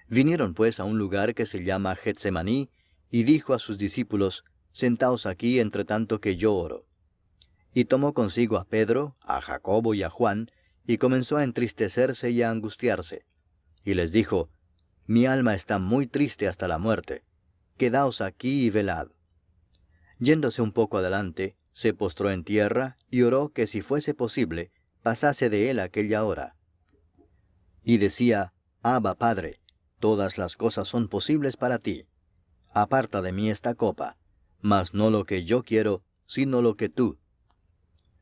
Vinieron pues a un lugar que se llama Getsemaní, y dijo a sus discípulos, Sentaos aquí entre tanto que yo oro. Y tomó consigo a Pedro, a Jacobo y a Juan, y comenzó a entristecerse y a angustiarse. Y les dijo, Mi alma está muy triste hasta la muerte. Quedaos aquí y velad. Yéndose un poco adelante, se postró en tierra, y oró que si fuese posible, pasase de él aquella hora. Y decía, Abba, Padre, todas las cosas son posibles para ti. Aparta de mí esta copa, mas no lo que yo quiero, sino lo que tú.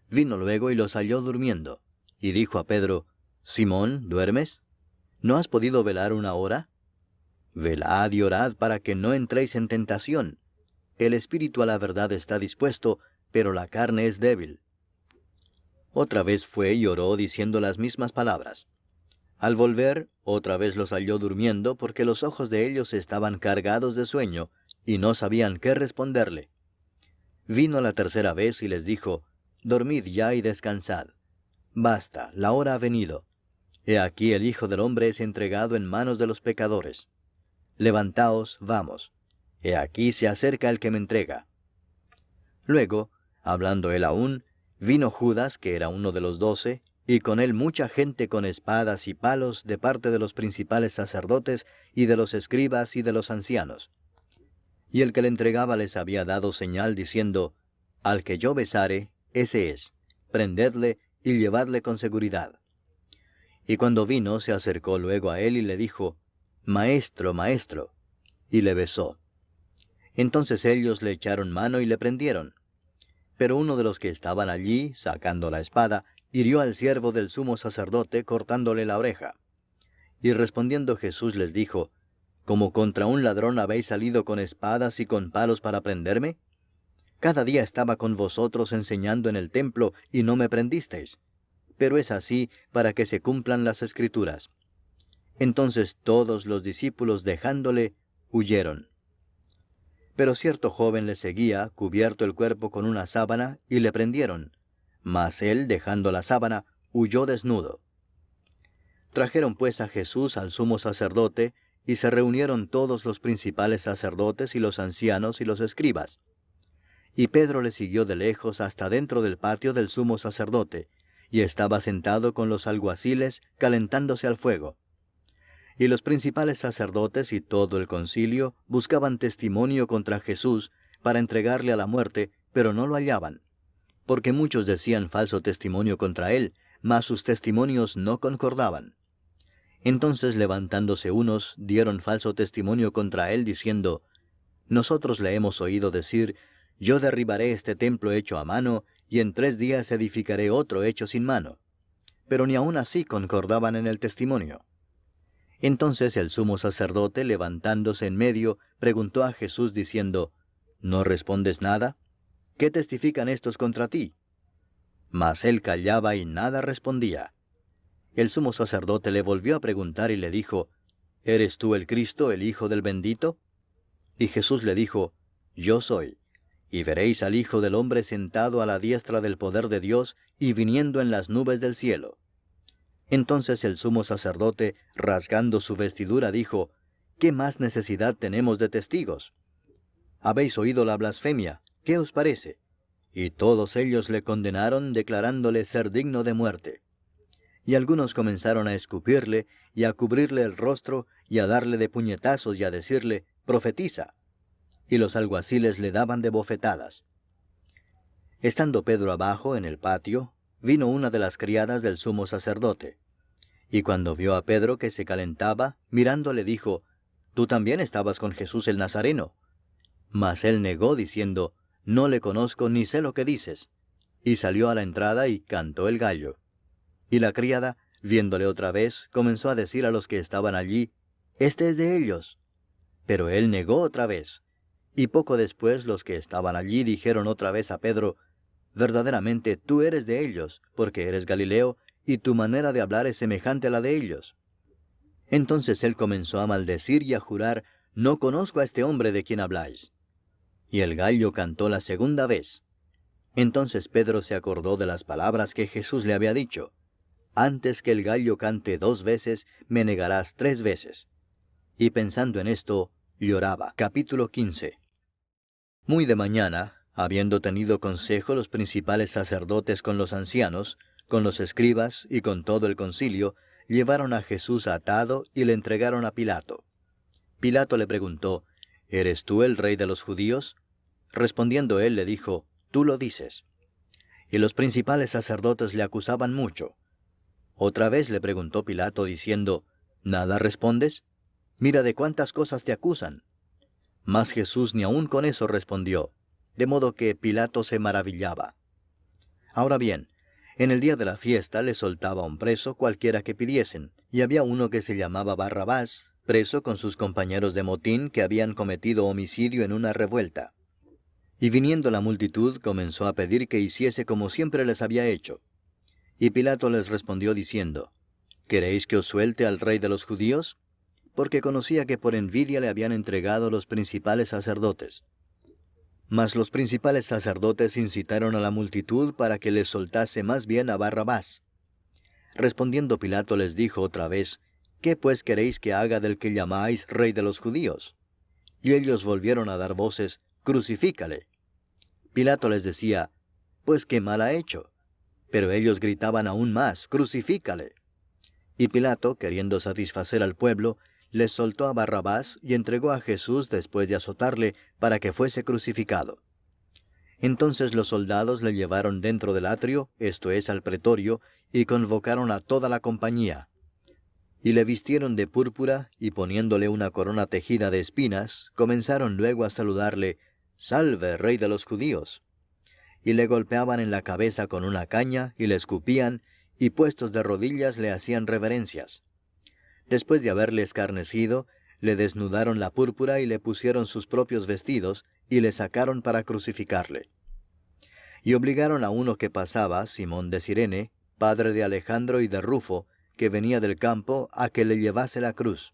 Vino luego y los halló durmiendo, y dijo a Pedro, Simón, ¿duermes? ¿No has podido velar 1 hora? Velad y orad para que no entréis en tentación. El espíritu a la verdad está dispuesto, pero la carne es débil. Otra vez fue y oró diciendo las mismas palabras. Al volver, otra vez los halló durmiendo, porque los ojos de ellos estaban cargados de sueño, y no sabían qué responderle. Vino la tercera vez y les dijo, Dormid ya y descansad. Basta, la hora ha venido. He aquí el Hijo del Hombre es entregado en manos de los pecadores. Levantaos, vamos. He aquí se acerca el que me entrega. Luego, hablando él aún, vino Judas, que era uno de los 12, y con él mucha gente con espadas y palos de parte de los principales sacerdotes y de los escribas y de los ancianos. Y el que le entregaba les había dado señal diciendo, Al que yo besare, ese es, prendedle y llevadle con seguridad. Y cuando vino, se acercó luego a él y le dijo, Maestro, Maestro, y le besó. Entonces ellos le echaron mano y le prendieron. Pero uno de los que estaban allí, sacando la espada, hirió al siervo del sumo sacerdote, cortándole la oreja. Y respondiendo Jesús les dijo, ¿Como contra un ladrón habéis salido con espadas y con palos para prenderme? Cada día estaba con vosotros enseñando en el templo, y no me prendisteis. Pero es así para que se cumplan las Escrituras. Entonces todos los discípulos, dejándole, huyeron. Pero cierto joven le seguía, cubierto el cuerpo con una sábana, y le prendieron. Mas él, dejando la sábana, huyó desnudo. Trajeron pues a Jesús al sumo sacerdote, y se reunieron todos los principales sacerdotes y los ancianos y los escribas. Y Pedro le siguió de lejos hasta dentro del patio del sumo sacerdote, y estaba sentado con los alguaciles, calentándose al fuego. Y los principales sacerdotes y todo el concilio buscaban testimonio contra Jesús para entregarle a la muerte, pero no lo hallaban, porque muchos decían falso testimonio contra él, mas sus testimonios no concordaban. Entonces levantándose unos, dieron falso testimonio contra él, diciendo, Nosotros le hemos oído decir, Yo derribaré este templo hecho a mano, y en 3 días edificaré otro hecho sin mano. Pero ni aun así concordaban en el testimonio. Entonces el sumo sacerdote, levantándose en medio, preguntó a Jesús diciendo, ¿No respondes nada? ¿Qué testifican estos contra ti? Mas él callaba y nada respondía. El sumo sacerdote le volvió a preguntar y le dijo, ¿Eres tú el Cristo, el Hijo del bendito? Y Jesús le dijo, Yo soy. Y veréis al Hijo del Hombre sentado a la diestra del poder de Dios y viniendo en las nubes del cielo. Entonces el sumo sacerdote, rasgando su vestidura, dijo, ¿qué más necesidad tenemos de testigos? Habéis oído la blasfemia, ¿qué os parece? Y todos ellos le condenaron, declarándole ser digno de muerte. Y algunos comenzaron a escupirle, y a cubrirle el rostro, y a darle de puñetazos, y a decirle, profetiza. Y los alguaciles le daban de bofetadas. Estando Pedro abajo en el patio, vino una de las criadas del sumo sacerdote. Y cuando vio a Pedro que se calentaba, mirando le dijo, «Tú también estabas con Jesús el Nazareno». Mas él negó, diciendo, «No le conozco ni sé lo que dices». Y salió a la entrada y cantó el gallo. Y la criada, viéndole otra vez, comenzó a decir a los que estaban allí, «Este es de ellos». Pero él negó otra vez. Y poco después los que estaban allí dijeron otra vez a Pedro, «Verdaderamente tú eres de ellos, porque eres Galileo, y tu manera de hablar es semejante a la de ellos». Entonces él comenzó a maldecir y a jurar, «No conozco a este hombre de quien habláis». Y el gallo cantó la segunda vez. Entonces Pedro se acordó de las palabras que Jesús le había dicho, «Antes que el gallo cante 2 veces, me negarás 3 veces». Y pensando en esto, lloraba. Capítulo 15. Muy de mañana, habiendo tenido consejo los principales sacerdotes con los ancianos, con los escribas y con todo el concilio, llevaron a Jesús atado y le entregaron a Pilato. Pilato le preguntó, «¿Eres tú el rey de los judíos?». Respondiendo él le dijo, «Tú lo dices». Y los principales sacerdotes le acusaban mucho. Otra vez le preguntó Pilato diciendo, «¿Nada respondes? Mira de cuántas cosas te acusan». Mas Jesús ni aun con eso respondió, de modo que Pilato se maravillaba. Ahora bien, en el día de la fiesta le soltaba un preso cualquiera que pidiesen, y había uno que se llamaba Barrabás, preso con sus compañeros de motín que habían cometido homicidio en una revuelta. Y viniendo la multitud comenzó a pedir que hiciese como siempre les había hecho. Y Pilato les respondió diciendo, «¿Queréis que os suelte al rey de los judíos?», porque conocía que por envidia le habían entregado los principales sacerdotes. Mas los principales sacerdotes incitaron a la multitud para que les soltase más bien a Barrabás. Respondiendo Pilato les dijo otra vez, «¿Qué pues queréis que haga del que llamáis rey de los judíos?». Y ellos volvieron a dar voces, «Crucifícale». Pilato les decía, «Pues qué mal ha hecho». Pero ellos gritaban aún más, «Crucifícale». Y Pilato, queriendo satisfacer al pueblo, les soltó a Barrabás y entregó a Jesús después de azotarle para que fuese crucificado. Entonces los soldados le llevaron dentro del atrio, esto es, al pretorio, y convocaron a toda la compañía. Y le vistieron de púrpura, y poniéndole una corona tejida de espinas, comenzaron luego a saludarle, «Salve, rey de los judíos». Y le golpeaban en la cabeza con una caña, y le escupían, y puestos de rodillas le hacían reverencias. Después de haberle escarnecido, le desnudaron la púrpura y le pusieron sus propios vestidos, y le sacaron para crucificarle. Y obligaron a uno que pasaba, Simón de Cirene, padre de Alejandro y de Rufo, que venía del campo, a que le llevase la cruz.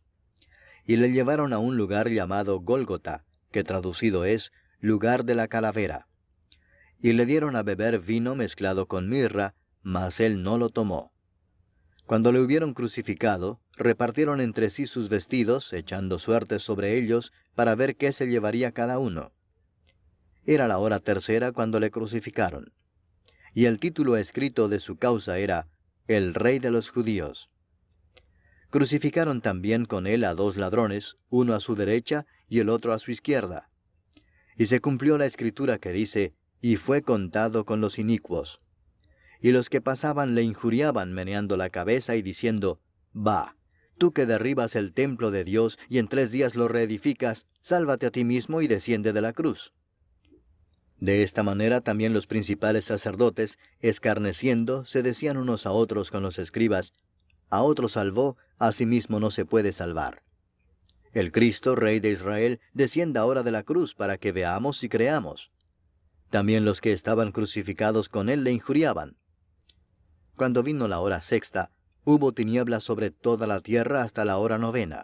Y le llevaron a un lugar llamado Gólgota, que traducido es, lugar de la calavera. Y le dieron a beber vino mezclado con mirra, mas él no lo tomó. Cuando le hubieron crucificado, repartieron entre sí sus vestidos, echando suertes sobre ellos, para ver qué se llevaría cada uno. Era la hora tercera cuando le crucificaron. Y el título escrito de su causa era, «El Rey de los Judíos». Crucificaron también con él a 2 ladrones, uno a su derecha y el otro a su izquierda. Y se cumplió la escritura que dice, «Y fue contado con los inicuos». Y los que pasaban le injuriaban meneando la cabeza y diciendo, «Va, tú que derribas el templo de Dios y en 3 días lo reedificas, sálvate a ti mismo y desciende de la cruz». De esta manera también los principales sacerdotes, escarneciendo, se decían unos a otros con los escribas, «A otro salvó, a sí mismo no se puede salvar. El Cristo, Rey de Israel, descienda ahora de la cruz para que veamos y creamos». También los que estaban crucificados con él le injuriaban. Cuando vino la hora sexta, hubo tinieblas sobre toda la tierra hasta la hora 9.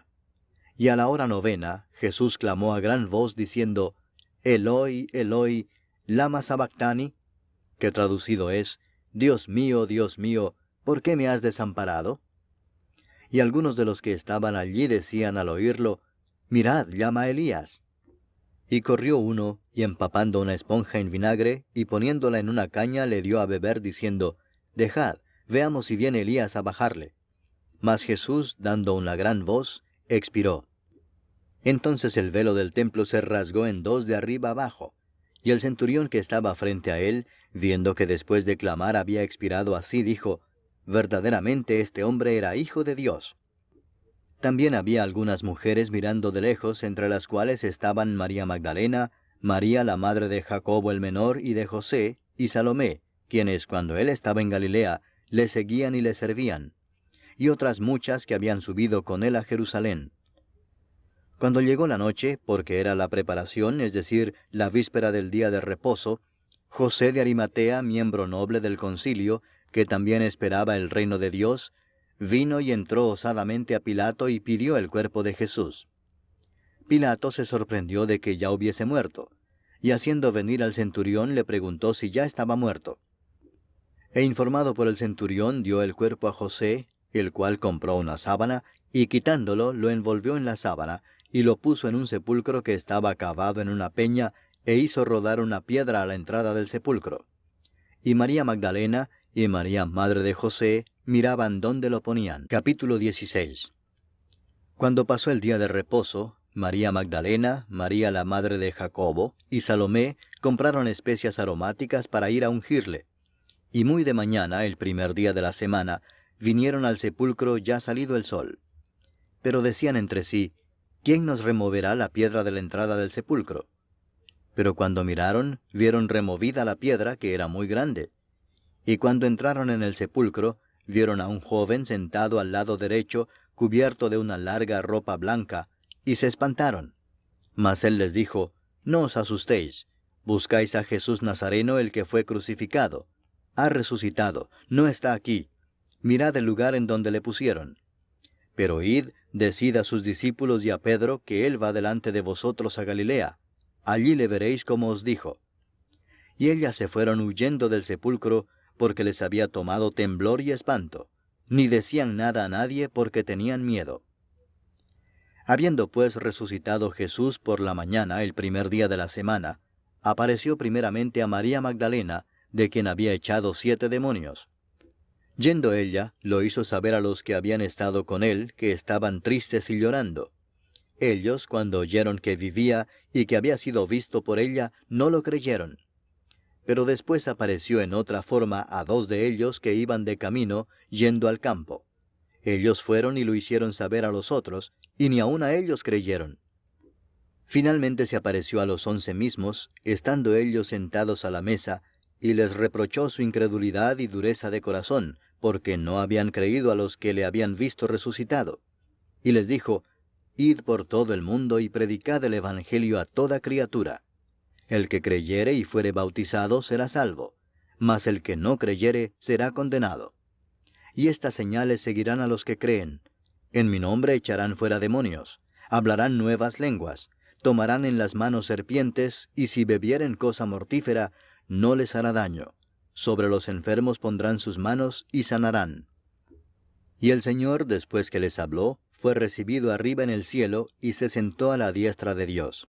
Y a la hora 9, Jesús clamó a gran voz diciendo, «Eloi, Eloi, lama sabactani», que traducido es, Dios mío, ¿por qué me has desamparado?» Y algunos de los que estaban allí decían al oírlo, mirad, llama a Elías. Y corrió uno, y empapando una esponja en vinagre, y poniéndola en una caña, le dio a beber, diciendo, Dejad, veamos si viene Elías a bajarle. Mas Jesús, dando una gran voz, expiró. Entonces el velo del templo se rasgó en dos de arriba abajo, y el centurión que estaba frente a él, viendo que después de clamar había expirado así, dijo, Verdaderamente este hombre era hijo de Dios. También había algunas mujeres mirando de lejos, entre las cuales estaban María Magdalena, María la madre de Jacobo el menor y de José, y Salomé, quienes cuando él estaba en Galilea, le seguían y le servían, y otras muchas que habían subido con él a Jerusalén. Cuando llegó la noche, porque era la preparación, es decir, la víspera del día de reposo, José de Arimatea, miembro noble del concilio, que también esperaba el reino de Dios, vino y entró osadamente a Pilato y pidió el cuerpo de Jesús. Pilato se sorprendió de que ya hubiese muerto, y haciendo venir al centurión le preguntó si ya estaba muerto. E informado por el centurión dio el cuerpo a José, el cual compró una sábana, y quitándolo lo envolvió en la sábana, y lo puso en un sepulcro que estaba cavado en una peña, e hizo rodar una piedra a la entrada del sepulcro. Y María Magdalena y María madre de José miraban dónde lo ponían. Capítulo 16. Cuando pasó el día de reposo, María Magdalena, María la madre de Jacobo y Salomé compraron especias aromáticas para ir a ungirle. Y muy de mañana, el primer día de la semana, vinieron al sepulcro ya salido el sol. Pero decían entre sí, ¿quién nos removerá la piedra de la entrada del sepulcro? Pero cuando miraron, vieron removida la piedra, que era muy grande. Y cuando entraron en el sepulcro, vieron a un joven sentado al lado derecho, cubierto de una larga ropa blanca, y se espantaron. Mas él les dijo, No os asustéis, buscáis a Jesús Nazareno, el que fue crucificado. Ha resucitado, no está aquí. Mirad el lugar en donde le pusieron. Pero id, decid a sus discípulos y a Pedro, que él va delante de vosotros a Galilea. Allí le veréis como os dijo. Y ellas se fueron huyendo del sepulcro, porque les había tomado temblor y espanto, ni decían nada a nadie porque tenían miedo. Habiendo pues resucitado Jesús por la mañana, el primer día de la semana, apareció primeramente a María Magdalena, de quien había echado 7 demonios. Yendo ella, lo hizo saber a los que habían estado con él, que estaban tristes y llorando. Ellos, cuando oyeron que vivía y que había sido visto por ella, no lo creyeron. Pero después apareció en otra forma a 2 de ellos que iban de camino, yendo al campo. Ellos fueron y lo hicieron saber a los otros, y ni aun a ellos creyeron. Finalmente se apareció a los 11 mismos, estando ellos sentados a la mesa, y les reprochó su incredulidad y dureza de corazón, porque no habían creído a los que le habían visto resucitado. Y les dijo, Id por todo el mundo y predicad el evangelio a toda criatura. El que creyere y fuere bautizado será salvo, mas el que no creyere será condenado. Y estas señales seguirán a los que creen. En mi nombre echarán fuera demonios, hablarán nuevas lenguas, tomarán en las manos serpientes, y si bebieren cosa mortífera, no les hará daño. Sobre los enfermos pondrán sus manos y sanarán. Y el Señor, después que les habló, fue recibido arriba en el cielo, y se sentó a la diestra de Dios.